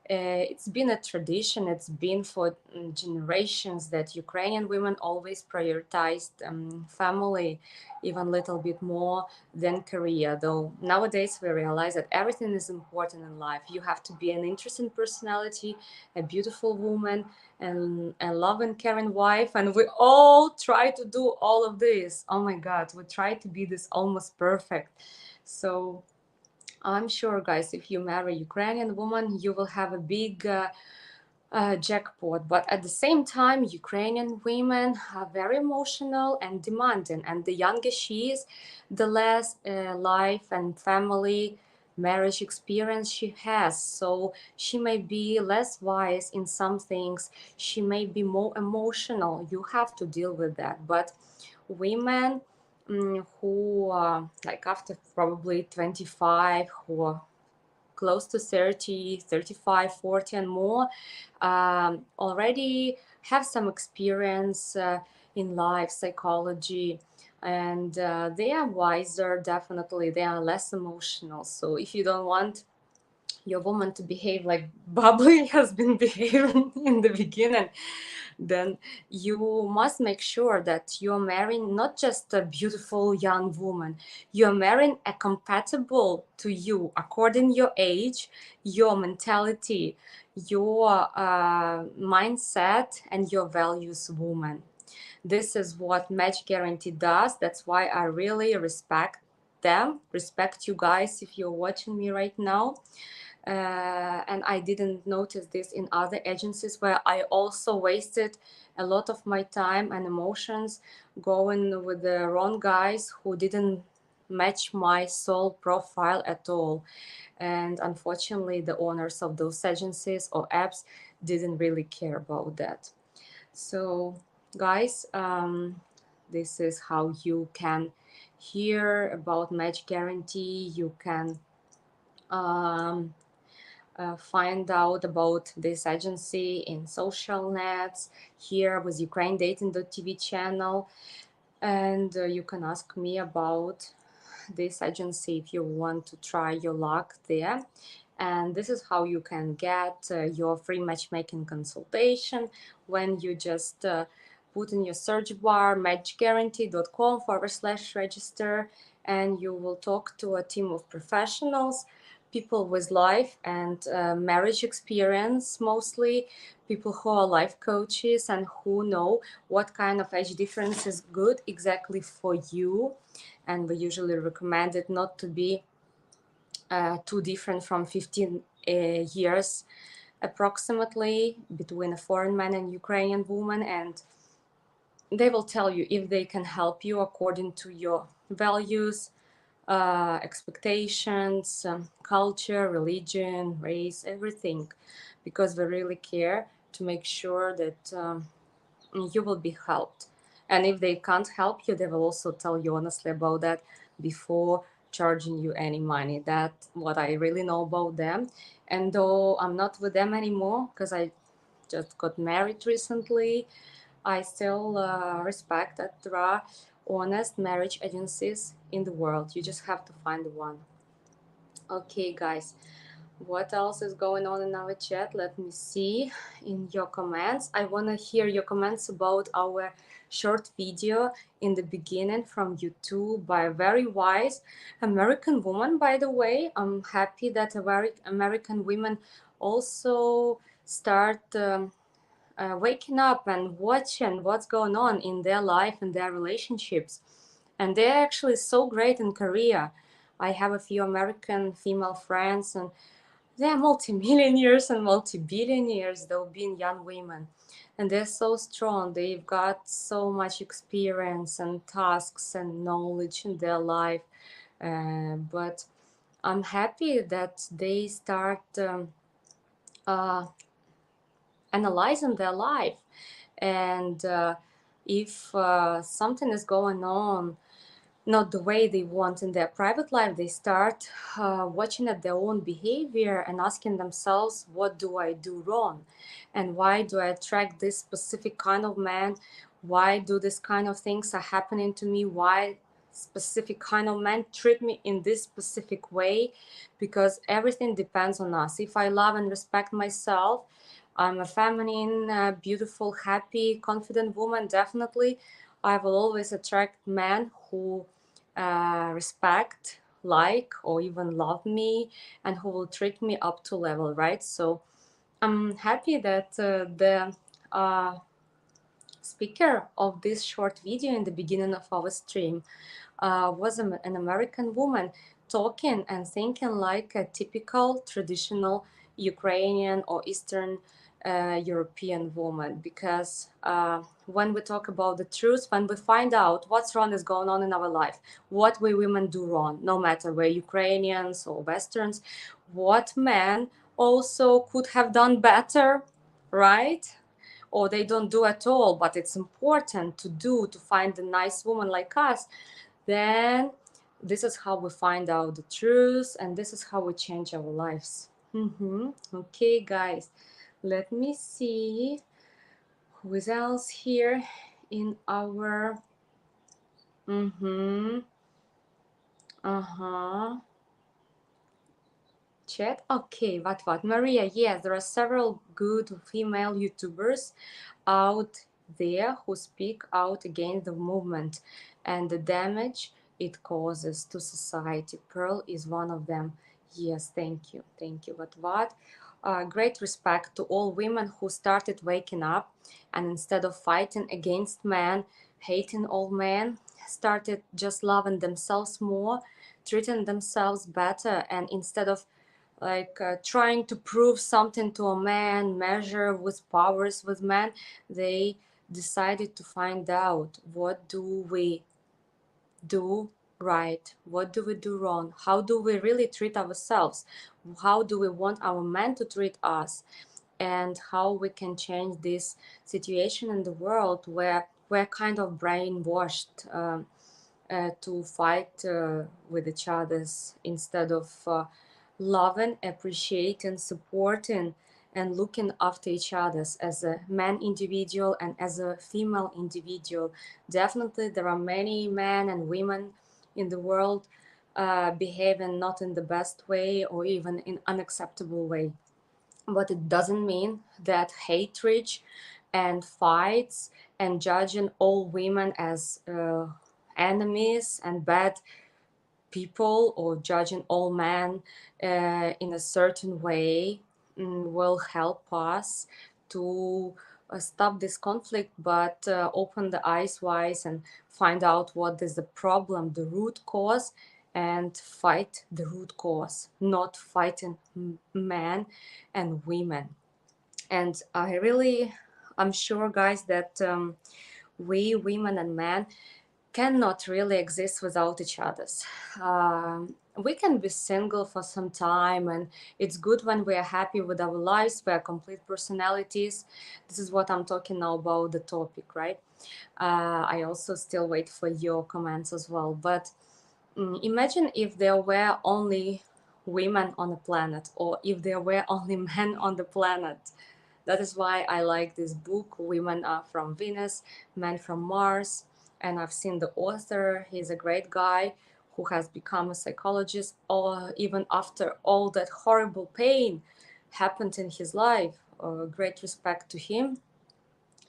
it's been a tradition, it's been for generations that Ukrainian women always prioritized family even a little bit more than career. Though nowadays we realize that everything is important in life. You have to be an interesting personality, a beautiful woman, and a loving, caring wife, and we all try to do all of this. Oh my God, we try to be this almost perfect. So I'm sure, guys, if you marry a Ukrainian woman, you will have a big jackpot. But at the same time, Ukrainian women are very emotional and demanding. And the younger she is, the less life and family marriage experience she has. So she may be less wise in some things. She may be more emotional. You have to deal with that. But women who like after probably 25, who are close to 30, 35, 40 and more, already have some experience in life, psychology, and they are wiser, definitely. They are less emotional. So if you don't want your woman to behave like Bubbly has been behaving in the beginning, then you must make sure that you're marrying not just a beautiful young woman, you're marrying a compatible to you according your age, your mentality, your mindset, and your values woman. This is what Match Guarantee does. That's why I really respect them, respect you guys if you're watching me right now. And I didn't notice this in other agencies where I also wasted a lot of my time and emotions going with the wrong guys who didn't match my soul profile at all. And unfortunately, the owners of those agencies or apps didn't really care about that. So guys, this is how you can hear about Match Guarantee. You can find out about this agency in social nets, here with ukrainedating.tv channel, and you can ask me about this agency if you want to try your luck there. And this is how you can get your free matchmaking consultation when you just put in your search bar matchguarantee.com/register, and you will talk to a team of professionals, people with life and marriage experience, mostly people who are life coaches and who know what kind of age difference is good exactly for you. And we usually recommend it not to be too different from 15 years approximately between a foreign man and Ukrainian woman, and they will tell you if they can help you according to your values, expectations, culture, religion, race, everything, because we really care to make sure that you will be helped. And if they can't help you, they will also tell you honestly about that before charging you any money. That's what I really know about them. And though I'm not with them anymore because I just got married recently, I still respect that there are honest marriage agencies in the world. You just have to find one. Okay, guys, what else is going on in our chat? Let me see in your comments. I want to hear your comments about our short video in the beginning from YouTube by a very wise American woman, by the way. I'm happy that American women also start waking up and watching what's going on in their life and their relationships. And they're actually so great in Korea. I have a few American female friends, and they're multimillionaires and multi-billionaires, though being young women. And they're so strong. They've got so much experience and tasks and knowledge in their life. But I'm happy that they start analyzing their life. And if something is going on not the way they want in their private life, they start watching at their own behavior and asking themselves, what do I do wrong? And why do I attract this specific kind of man? Why do this kind of things are happening to me? Why specific kind of men treat me in this specific way? Because everything depends on us. If I love and respect myself, I'm a feminine, beautiful, happy, confident woman, definitely I will always attract men who respect, like, or even love me, and who will treat me up to level, right? So I'm happy that the speaker of this short video in the beginning of our stream was an American woman talking and thinking like a typical traditional Ukrainian or Eastern European woman. Because when we talk about the truth, when we find out what's wrong is going on in our life, what we women do wrong, no matter we're Ukrainians or Westerns, what men also could have done better, right? Or they don't do at all, but it's important to do to find a nice woman like us, then this is how we find out the truth, and this is how we change our lives. Okay, guys, let me see who is else here in our chat. Okay, what Maria, yes, there are several good female YouTubers out there who speak out against the movement and the damage it causes to society. Pearl is one of them. Yes, thank you, what great respect to all women who started waking up, and instead of fighting against men, hating all men, started just loving themselves more, treating themselves better, and instead of like trying to prove something to a man, measure with powers with men, they decided to find out, what do we do right, what do we do wrong, how do we really treat ourselves, how do we want our men to treat us, and how we can change this situation in the world where we're kind of brainwashed to fight with each other instead of loving, appreciating, supporting, and looking after each other as a man individual and as a female individual. Definitely, there are many men and women in the world behaving not in the best way or even in unacceptable way. But it doesn't mean that hatred and fights and judging all women as enemies and bad people, or judging all men in a certain way, will help us to stop this conflict, but open the eyes wise and find out what is the problem, the root cause, and fight the root cause, not fighting men and women. And I'm sure, guys, that we women and men cannot really exist without each other's. We can be single for some time, and it's good when we are happy with our lives, we are complete personalities. This is what I'm talking now about the topic, right? I also still wait for your comments as well. But imagine if there were only women on the planet, or if there were only men on the planet. That is why I like this book, Women Are from Venus, Men from Mars. And I've seen the author. He's a great guy who has become a psychologist, or even after all that horrible pain happened in his life. Great respect to him.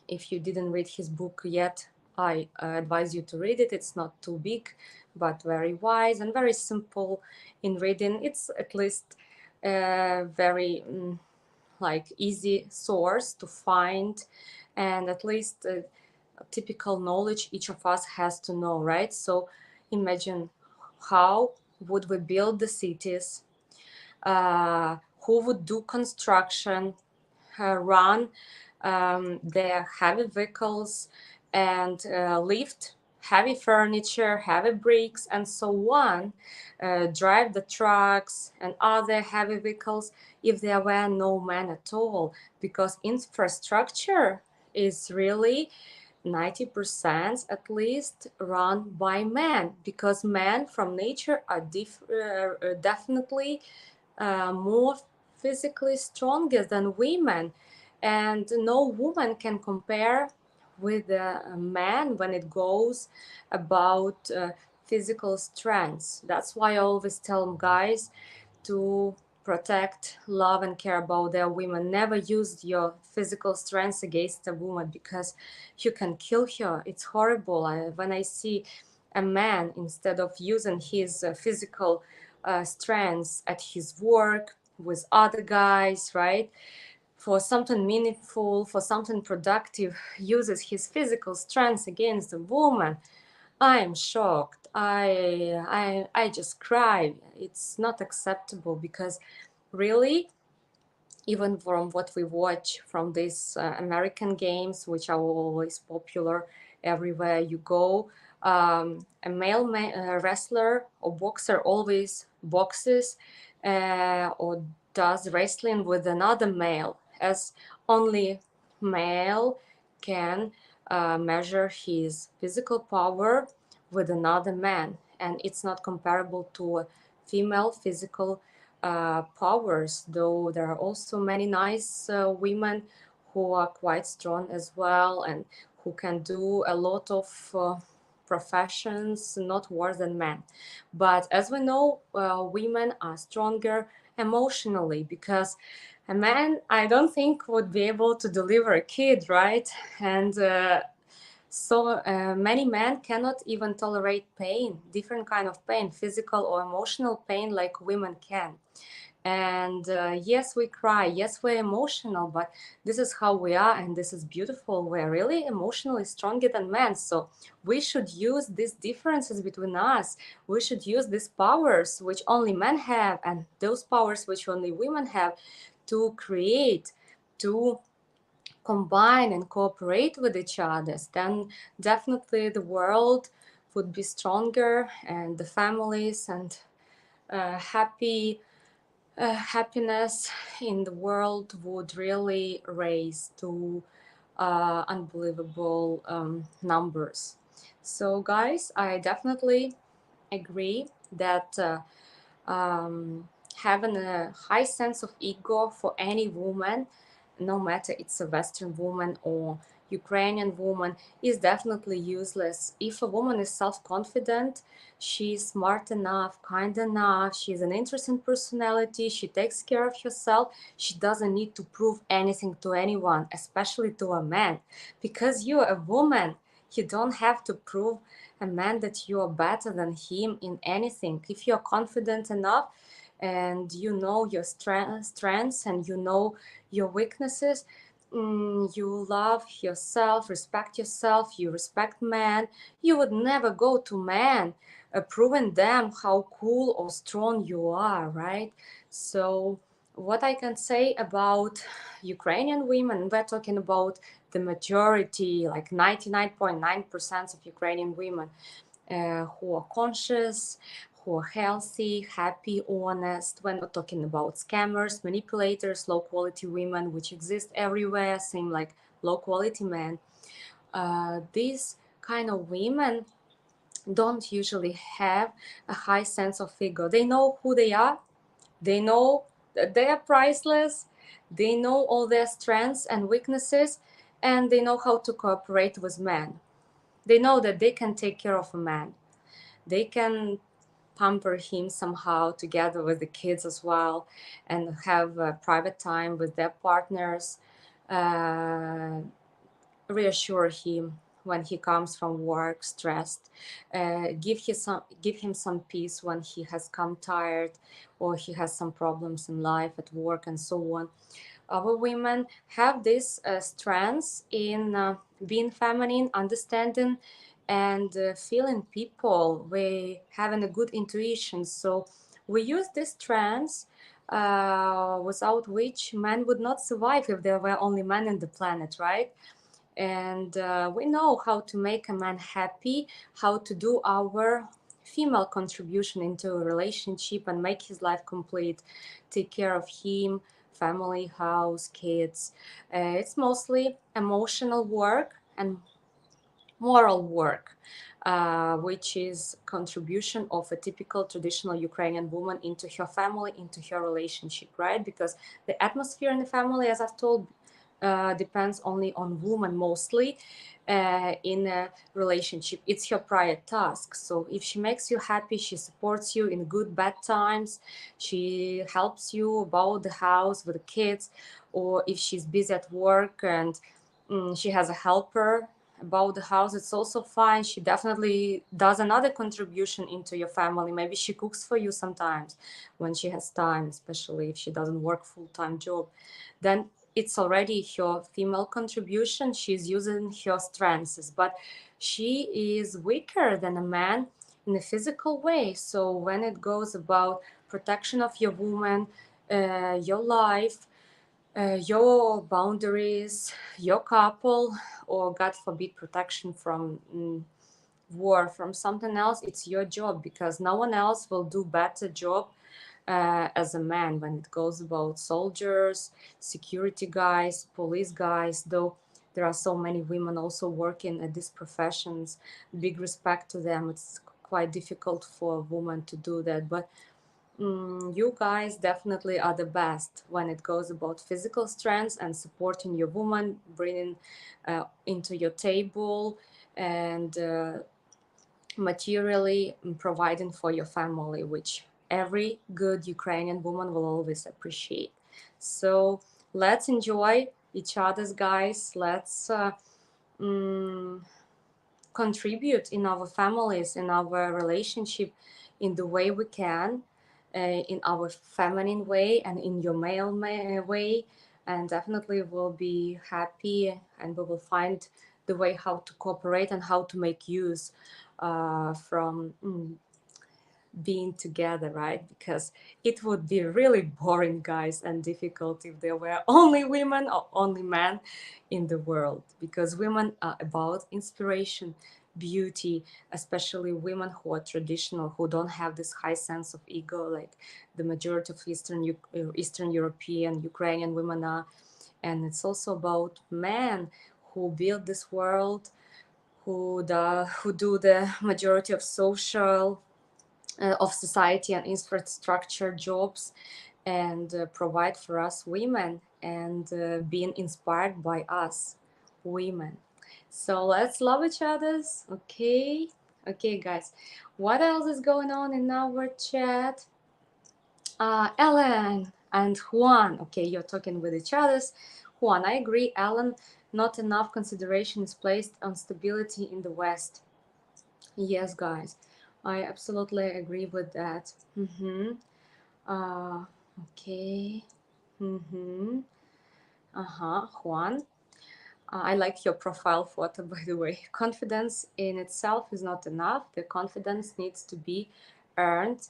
If you didn't read his book yet, I advise you to read it. It's not too big, but very wise and very simple in reading. It's at least very like easy source to find, and at least typical knowledge each of us has to know, right? So imagine, how would we build the cities? Who would do construction, run their heavy vehicles, and lift heavy furniture, heavy bricks, and so on, drive the trucks and other heavy vehicles, if there were no men at all? Because infrastructure is really 90% at least run by men, because men from nature are definitely more physically stronger than women, and no woman can compare with a man when it goes about physical strength. That's why I always tell guys to protect, love, and care about their women. Never use your physical strength against a woman, because you can kill her. It's horrible. When I see a man, instead of using his physical strengths at his work with other guys, right, for something meaningful, for something productive, uses his physical strength against a woman, I am shocked. I just cry. It's not acceptable, because really, even from what we watch from these American games, which are always popular everywhere you go, a male wrestler or boxer always boxes or does wrestling with another male, as only male can measure his physical power with another man, and it's not comparable to a female physical powers, though there are also many nice women who are quite strong as well, and who can do a lot of professions, not worse than men. But as we know, women are stronger emotionally, because a man, I don't think, would be able to deliver a kid, right? And so many men cannot even tolerate pain, different kind of pain, physical or emotional pain, like women can. And yes, we cry, yes, we're emotional, but this is how we are, and this is beautiful. We're really emotionally stronger than men, so we should use these differences between us. We should use these powers which only men have, and those powers which only women have, to create, to combine and cooperate with each other. Then definitely the world would be stronger, and the families and happiness in the world would really raise to unbelievable numbers. So guys, I definitely agree that having a high sense of ego for any woman, no matter it's a Western woman or Ukrainian woman is definitely useless. If a woman is self-confident, she's smart enough, kind enough, she's an interesting personality, she takes care of herself, she doesn't need to prove anything to anyone, especially to a man. Because you're a woman, you don't have to prove a man that you are better than him in anything. If you're confident enough and you know your strengths and you know your weaknesses, you love yourself, respect yourself, you respect men, you would never go to men proving them how cool or strong you are, right? So what I can say about Ukrainian women, we're talking about the majority, like 99.9% of Ukrainian women who are conscious, who are healthy, happy, honest. We're not talking about scammers, manipulators, low quality women, which exist everywhere, same like low quality men. These kind of women don't usually have a high sense of ego. They know who they are, they know that they are priceless, they know all their strengths and weaknesses, and they know how to cooperate with men. They know that they can take care of a man. They can pamper him somehow together with the kids as well and have private time with their partners, uh, reassure him when he comes from work stressed, give him some peace when he has come tired or he has some problems in life at work and so on. Our women have this strengths in being feminine, understanding and feeling people. We having a good intuition, so we use these strengths without which men would not survive if there were only men in the planet, right? And we know how to make a man happy, how to do our female contribution into a relationship and make his life complete, take care of him, family, house, kids. It's mostly emotional work and moral work, which is contribution of a typical traditional Ukrainian woman into her family, into her relationship, right? Because the atmosphere in the family, as I've told, depends only on woman mostly in a relationship. It's her prior task. So if she makes you happy, she supports you in good, bad times, she helps you about the house with the kids, or if she's busy at work and she has a helper about the house, it's also fine. She definitely does another contribution into your family. Maybe she cooks for you sometimes when she has time, especially if she doesn't work full-time job. Then it's already her female contribution. She's using her strengths, but she is weaker than a man in a physical way. So when it goes about protection of your woman, your life, your boundaries, your couple, or God forbid, protection from war, from something else, it's your job, because no one else will do better job as a man when it goes about soldiers, security guys, police guys, though there are so many women also working at these professions. Big respect to them. It's quite difficult for a woman to do that, but you guys definitely are the best when it goes about physical strength and supporting your woman, bringing into your table, and materially providing for your family, which every good Ukrainian woman will always appreciate. So let's enjoy each other's, guys. Let's contribute in our families, in our relationship, in the way we can, in our feminine way and in your male way, and definitely we'll be happy and we will find the way how to cooperate and how to make use from being together, right? Because it would be really boring, guys, and difficult if there were only women or only men in the world, because women are about inspiration, beauty, especially women who are traditional, who don't have this high sense of ego like the majority of Eastern European, Ukrainian women are. And it's also about men who build this world, who do the majority of social of society and infrastructure jobs, and provide for us women, and being inspired by us. women. So let's love each other's. Okay. Okay, guys. What else is going on in our chat? Ellen and Juan. Okay, you're talking with each other's. Juan, I agree, Ellen. Not enough consideration is placed on stability in the West. Yes, guys, I absolutely agree with that. Okay. Juan. I like your profile photo, by the way. Confidence in itself is not enough. The confidence needs to be earned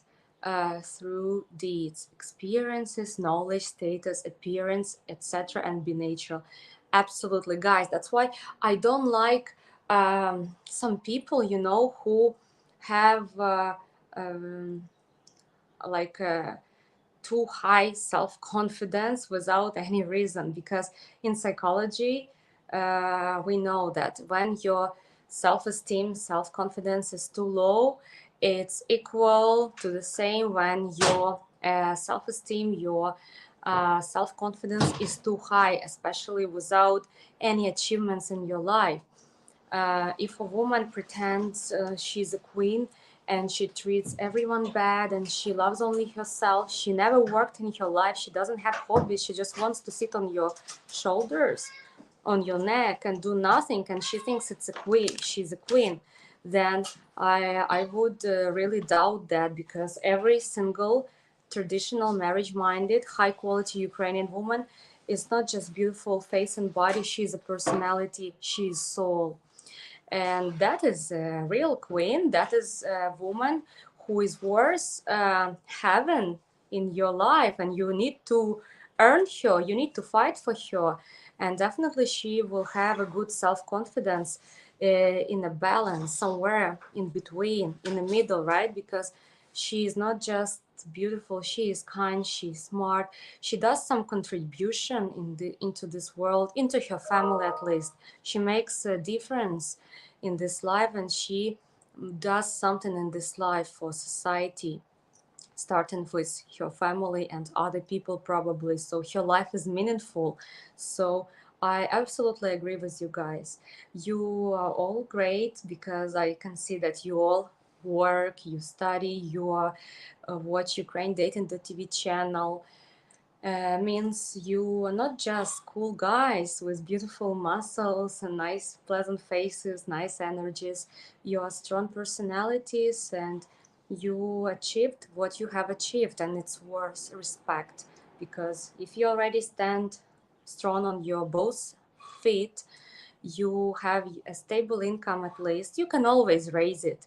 through deeds, experiences, knowledge, status, appearance, etc., and be natural. Absolutely, guys. That's why I don't like some people, you know, who have like too high self-confidence without any reason, because in psychology we know that when your self-esteem, self-confidence is too low, it's equal to the same when your self-esteem, your self-confidence is too high, especially without any achievements in your life. If a woman pretends she's a queen and she treats everyone bad and she loves only herself, she never worked in her life, she doesn't have hobbies, she just wants to sit on your shoulders, on your neck and do nothing, and she thinks it's a queen, she's a queen, then I would really doubt that, because every single traditional marriage-minded, high-quality Ukrainian woman is not just beautiful face and body, she's a personality, she's soul. And that is a real queen. That is a woman who is worth having in your life, and you need to earn her, you need to fight for her, and definitely she will have a good self-confidence in a balance somewhere in between, in the middle, right? Because she is not just beautiful, she is kind, she's smart, she does some contribution into this world, into her family at least. She makes a difference in this life, and she does something in this life for society, starting with her family and other people probably. So her life is meaningful. So I absolutely agree with you guys. You are all great, because I can see that you all work, you study, you watch Ukraine Dating, the TV channel. Means you are not just cool guys with beautiful muscles and nice pleasant faces, nice energies. You are strong personalities, and you achieved what you have achieved, and it's worth respect, because if you already stand strong on your both feet, you have a stable income, at least you can always raise it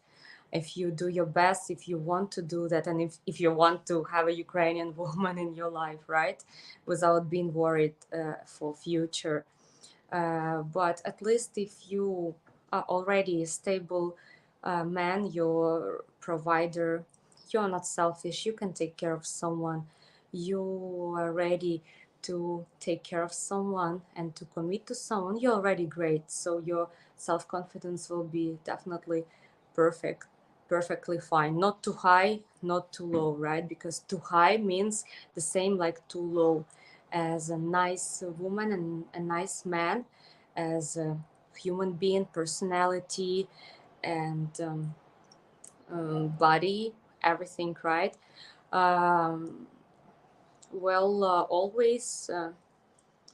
if you do your best, if you want to do that, and if you want to have a Ukrainian woman in your life, right, without being worried for future. But at least if you are already a stable man, your provider, you're not selfish, you can take care of someone, you are ready to take care of someone and to commit to someone, you're already great. So your self-confidence will be definitely perfectly fine. Not too high, not too low, right? Because too high means the same like too low. As a nice woman and a nice man, as a human being, personality, and body, everything, right? Um, always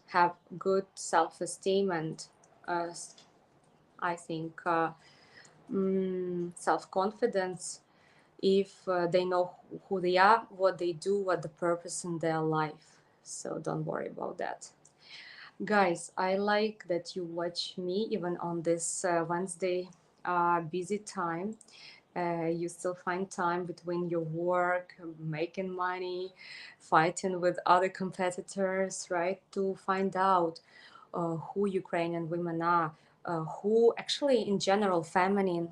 have good self-esteem, and uh, I think self-confidence, if they know who they are, what they do, what the purpose in their life. So don't worry about that. Guys, I like that you watch me even on this Wednesday busy time. You still find time between your work, making money, fighting with other competitors, right? To find out who Ukrainian women are, who actually in general feminine,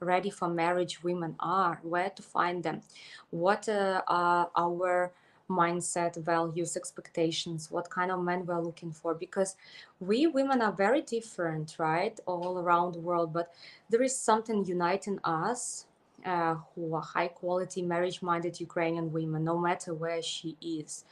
ready for marriage women are, where to find them, what are our mindset, values, expectations, what kind of men we're looking for, because we women are very different, right, all around the world, but there is something uniting us, who are high quality marriage minded Ukrainian women, no matter where she is.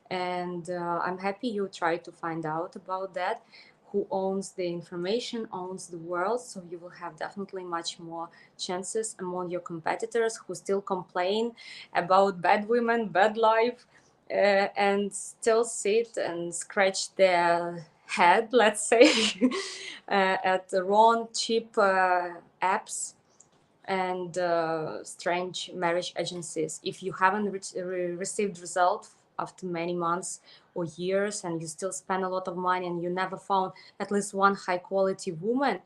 And I'm happy you tried to find out about that. who owns the information, owns the world. So you will have definitely much more chances among your competitors who still complain about bad women, bad life, and still sit and scratch their head, let's say, at the wrong, cheap apps and strange marriage agencies. If you haven't received results after many months or years, and you still spend a lot of money and you never found at least one high quality woman,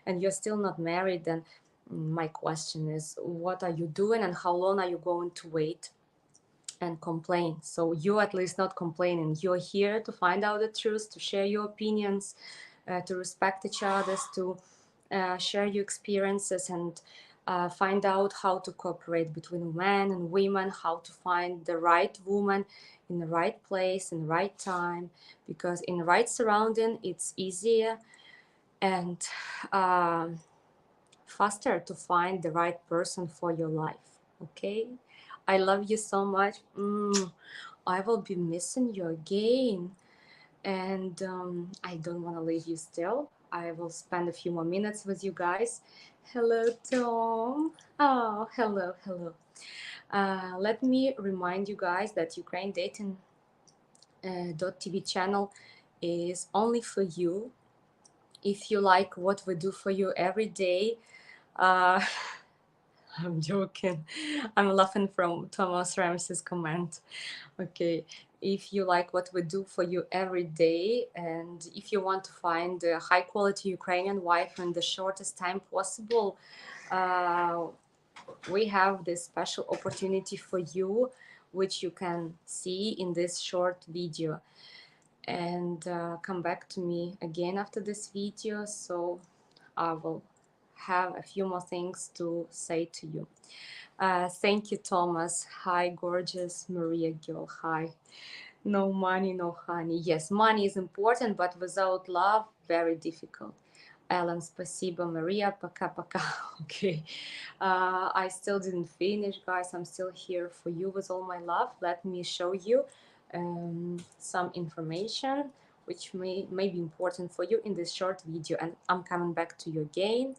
and you're still not married, then my question is, what are you doing and how long are you going to wait and complain? So you're at least not complaining. You're here to find out the truth, to share your opinions, to respect each other, to share your experiences, and find out how to cooperate between men and women, how to find the right woman in the right place, in the right time, because in the right surrounding, it's easier and faster to find the right person for your life. Okay? I love you so much. I will be missing you again. And I don't want to leave you still. I will spend a few more minutes with you guys. Hello, Tom. Oh, hello. Let me remind you guys that Ukraine Dating .tv channel is only for you. If you like what we do for you every day, I'm joking. I'm laughing from Thomas Ramsey's comment. Okay, if you like what we do for you every day, and if you want to find a high quality Ukrainian wife in the shortest time possible, we have this special opportunity for you, which you can see in this short video. And come back to me again after this video, so I will have a few more things to say to you. Thank you, Thomas. Hi, gorgeous Maria girl. Hi. No money, no honey. Yes, money is important, but without love, very difficult. Ellen, спасибо. Maria, пока-пока. Okay. I still didn't finish, guys. I'm still here for you with all my love. Let me show you some information which may be important for you in this short video, and I'm coming back to you again,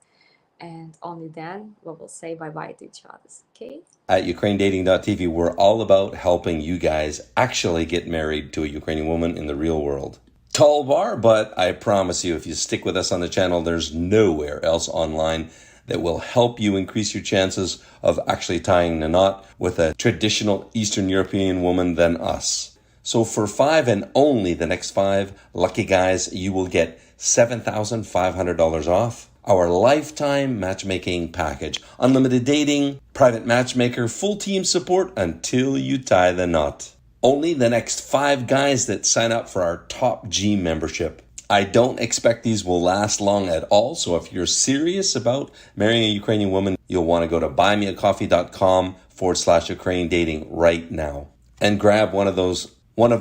and only then we will say bye-bye to each other, okay? At UkraineDating.tv, we're all about helping you guys actually get married to a Ukrainian woman in the real world. Tall bar, but I promise you, if you stick with us on the channel, there's nowhere else online that will help you increase your chances of actually tying the knot with a traditional Eastern European woman than us. So for 5 and only the next 5 lucky guys, you will get $7,500 off our lifetime matchmaking package. Unlimited dating, private matchmaker, full team support until you tie the knot. Only the next 5 guys that sign up for our Top G membership. I don't expect these will last long at all, so if you're serious about marrying a Ukrainian woman, you'll want to go to buymeacoffee.com/Ukraine dating right now and grab one of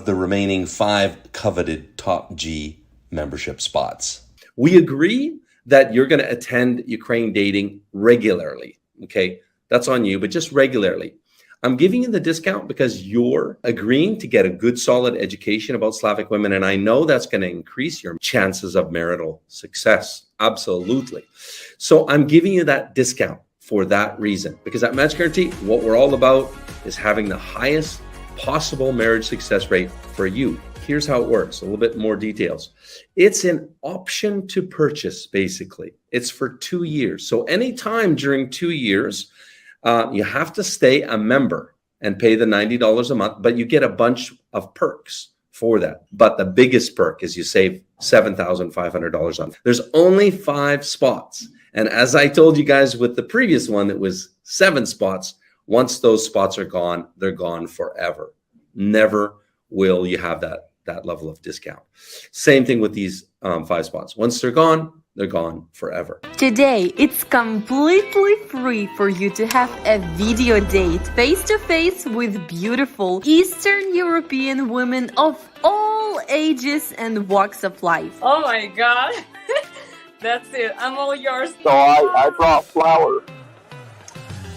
the remaining 5 coveted Top G membership spots. We agree that you're going to attend Ukraine Dating regularly. Okay, that's on you, but just regularly. I'm giving you the discount because you're agreeing to get a good, solid education about Slavic women, and I know that's going to increase your chances of marital success. Absolutely. So I'm giving you that discount for that reason, because at Match Guarantee, what we're all about is having the highest possible marriage success rate for you. Here's how it works, a little bit more details. It's an option to purchase, basically. It's for 2 years. So anytime during 2 years, you have to stay a member and pay the $90 a month, but you get a bunch of perks for that. But the biggest perk is you save $7,500 on. There's only 5 spots. And as I told you guys with the previous one, that was 7 spots. Once those spots are gone, they're gone forever. Never will you have that level of discount. Same thing with these 5 spots. Once they're gone forever. Today, it's completely free for you to have a video date face-to-face with beautiful Eastern European women of all ages and walks of life. Oh my God. That's it. I'm all yours. So I brought flowers.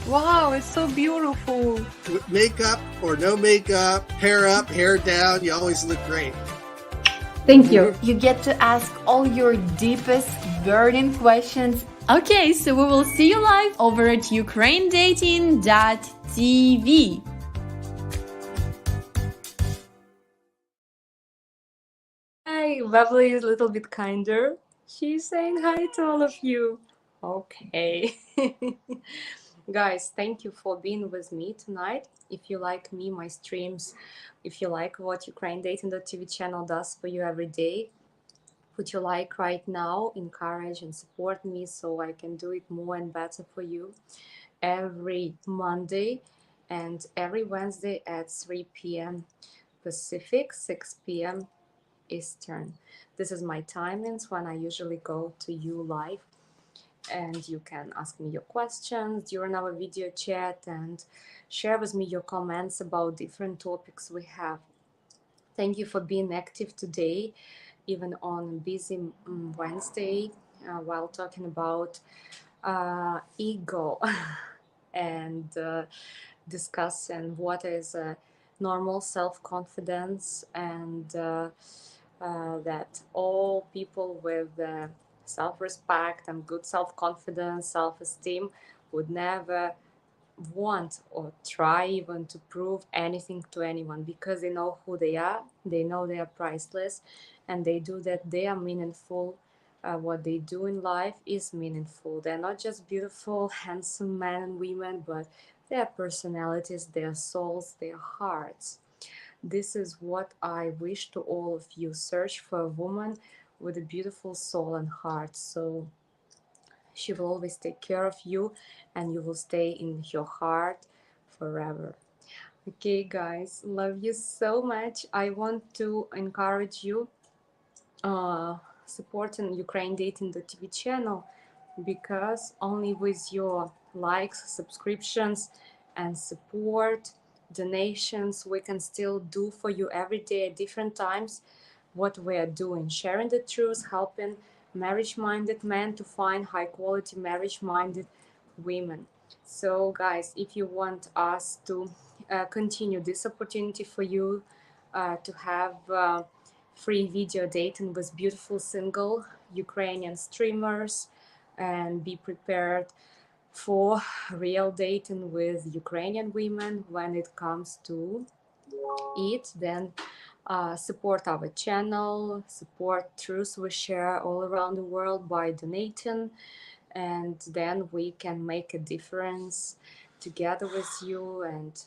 Wow, it's so beautiful. With makeup or no makeup, hair up, hair down, you always look great. Thank you. You get to ask all your deepest burning questions. Okay, so we will see you live over at ukrainedating.tv. Hi, Lovely is a little bit kinder. She's saying hi to all of you. Okay. Guys, thank you for being with me tonight. If you like me, my streams, if you like what UkraineDating.tv channel does for you every day, put your like right now, encourage and support me so I can do it more and better for you every Monday and every Wednesday at 3 p.m. Pacific, 6 p.m. Eastern. This is my timings when I usually go to you live, and you can ask me your questions during our video chat and share with me your comments about different topics we have. Thank you for being active today, even on busy Wednesday, while talking about ego and discussing what is normal self-confidence, and that all people with self-respect and good self-confidence, self-esteem would never want or try even to prove anything to anyone, because they know who they are, they know they are priceless, and they do that, they are meaningful. What they do in life is meaningful. They're not just beautiful, handsome men and women, but their personalities, their souls, their hearts. This is what I wish to all of you. Search for a woman with a beautiful soul and heart. So she will always take care of you, and you will stay in your heart forever. Okay, guys, love you so much. I want to encourage you supporting Ukraine Dating the TV channel, because only with your likes, subscriptions, and support, donations, we can still do for you every day at different times what we are doing, sharing the truth, helping marriage-minded men to find high-quality marriage-minded women. So, guys, if you want us to continue this opportunity for you to have free video dating with beautiful single Ukrainian streamers, and be prepared for real dating with Ukrainian women when it comes to it, then support our channel, support truth we share all around the world by donating, and then we can make a difference together with you, and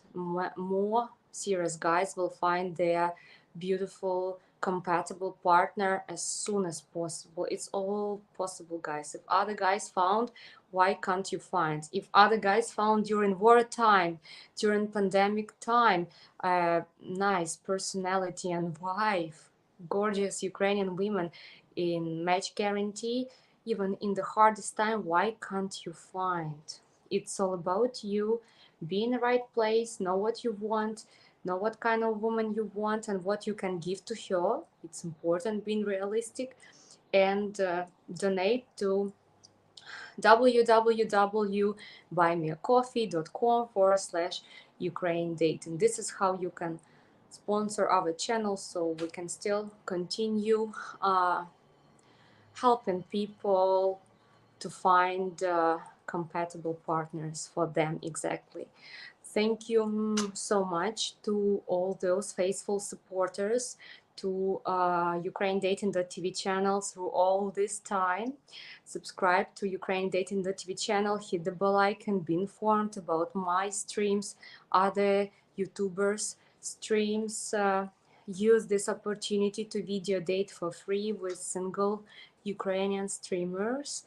more serious guys will find their beautiful compatible partner as soon as possible. It's all possible, guys. If other guys found, why can't you find? If other guys found during war time, during pandemic time, nice personality and wife, gorgeous Ukrainian women in match guarantee, even in the hardest time, why can't you find? It's all about you. Be in the right place, know what you want, know what kind of woman you want and what you can give to her. It's important being realistic, and donate to www.buymeacoffee.com/Ukraine dating. This is how you can sponsor our channel so we can still continue helping people to find compatible partners for them exactly. Thank you so much to all those faithful supporters to Ukraine Dating.tv channel through all this time. Subscribe to Ukraine Dating.tv channel, hit the bell icon, be informed about my streams, other YouTubers streams. Use this opportunity to video date for free with single Ukrainian streamers,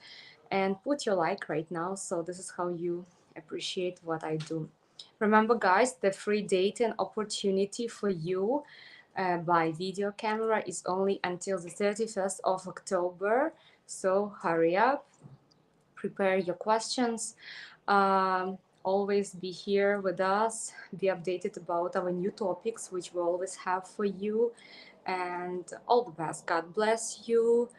and put your like right now, so this is how you appreciate what I do. Remember, guys, the free dating opportunity for you by video camera is only until the 31st of October, so hurry up, prepare your questions, always be here with us, be updated about our new topics which we always have for you, and all the best. God bless you.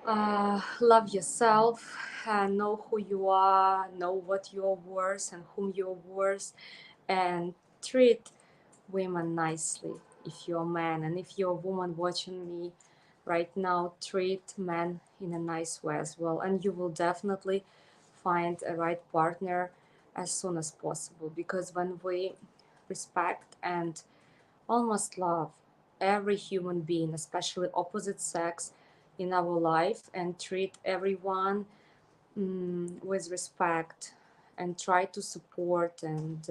Love yourself, know who you are, know what you're worth and whom you're worth, and treat women nicely. if you're a man, and if you're a woman watching me right now, treat men in a nice way as well, and you will definitely find a right partner as soon as possible. Because when we respect and almost love every human being, especially opposite sex, in our life, and treat everyone with respect, and try to support and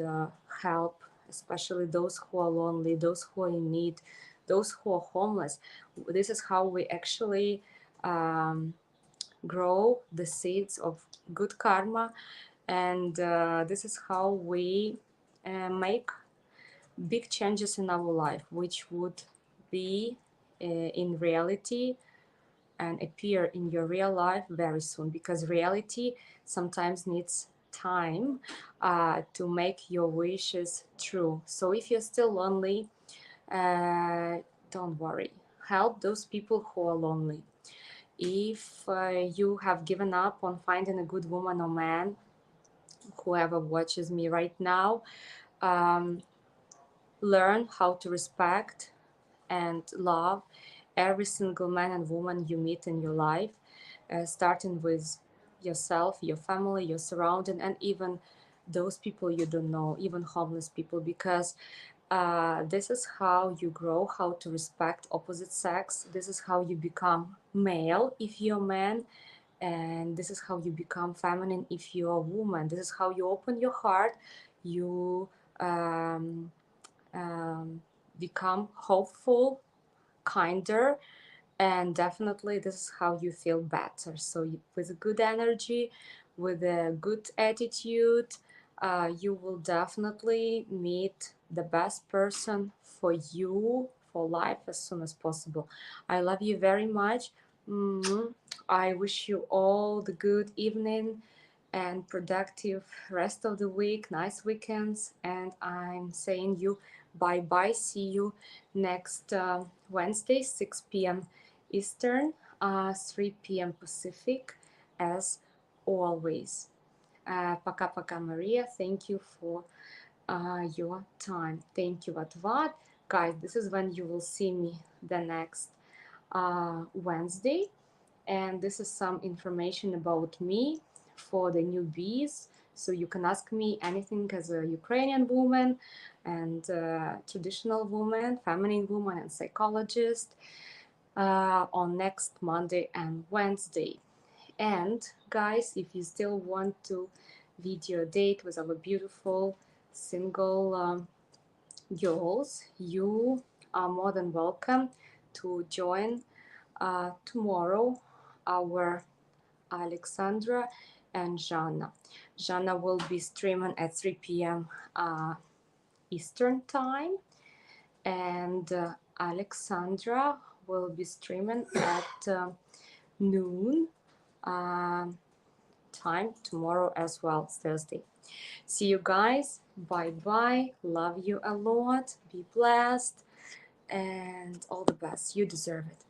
help, especially those who are lonely, those who are in need, those who are homeless. This is how we actually grow the seeds of good karma, and this is how we make big changes in our life, which would be in reality and appear in your real life very soon, because reality sometimes needs time to make your wishes true. So if you're still lonely, don't worry, help those people who are lonely. If you have given up on finding a good woman or man, whoever watches me right now, learn how to respect and love every single man and woman you meet in your life, starting with yourself, your family, your surrounding, and even those people you don't know, even homeless people, because this is how you grow, how to respect opposite sex. This is how you become male if you're a man, and this is how you become feminine if you're a woman. This is how you open your heart, you become hopeful, kinder, and definitely this is how you feel better. So with good energy, with a good attitude, you will definitely meet the best person for you, for life, as soon as possible. I love you very much. I wish you all the good evening and productive rest of the week, nice weekends, and I'm saying you bye bye. See you next Wednesday, 6 p.m. Eastern, 3 p.m. Pacific, as always. Пока-пока, Maria. Thank you for your time. Thank you, Atvat. Guys, this is when you will see me the next Wednesday. And this is some information about me for the newbies. So you can ask me anything as a Ukrainian woman and traditional woman, feminine woman, and psychologist on next Monday and Wednesday. And guys, if you still want to video date with our beautiful single girls, you are more than welcome to join tomorrow our Alexandra and Jana. Jana will be streaming at 3 p.m. Eastern time, and Alexandra will be streaming at noon time tomorrow as well, Thursday. See you guys. Bye bye. Love you a lot. Be blessed and all the best. You deserve it.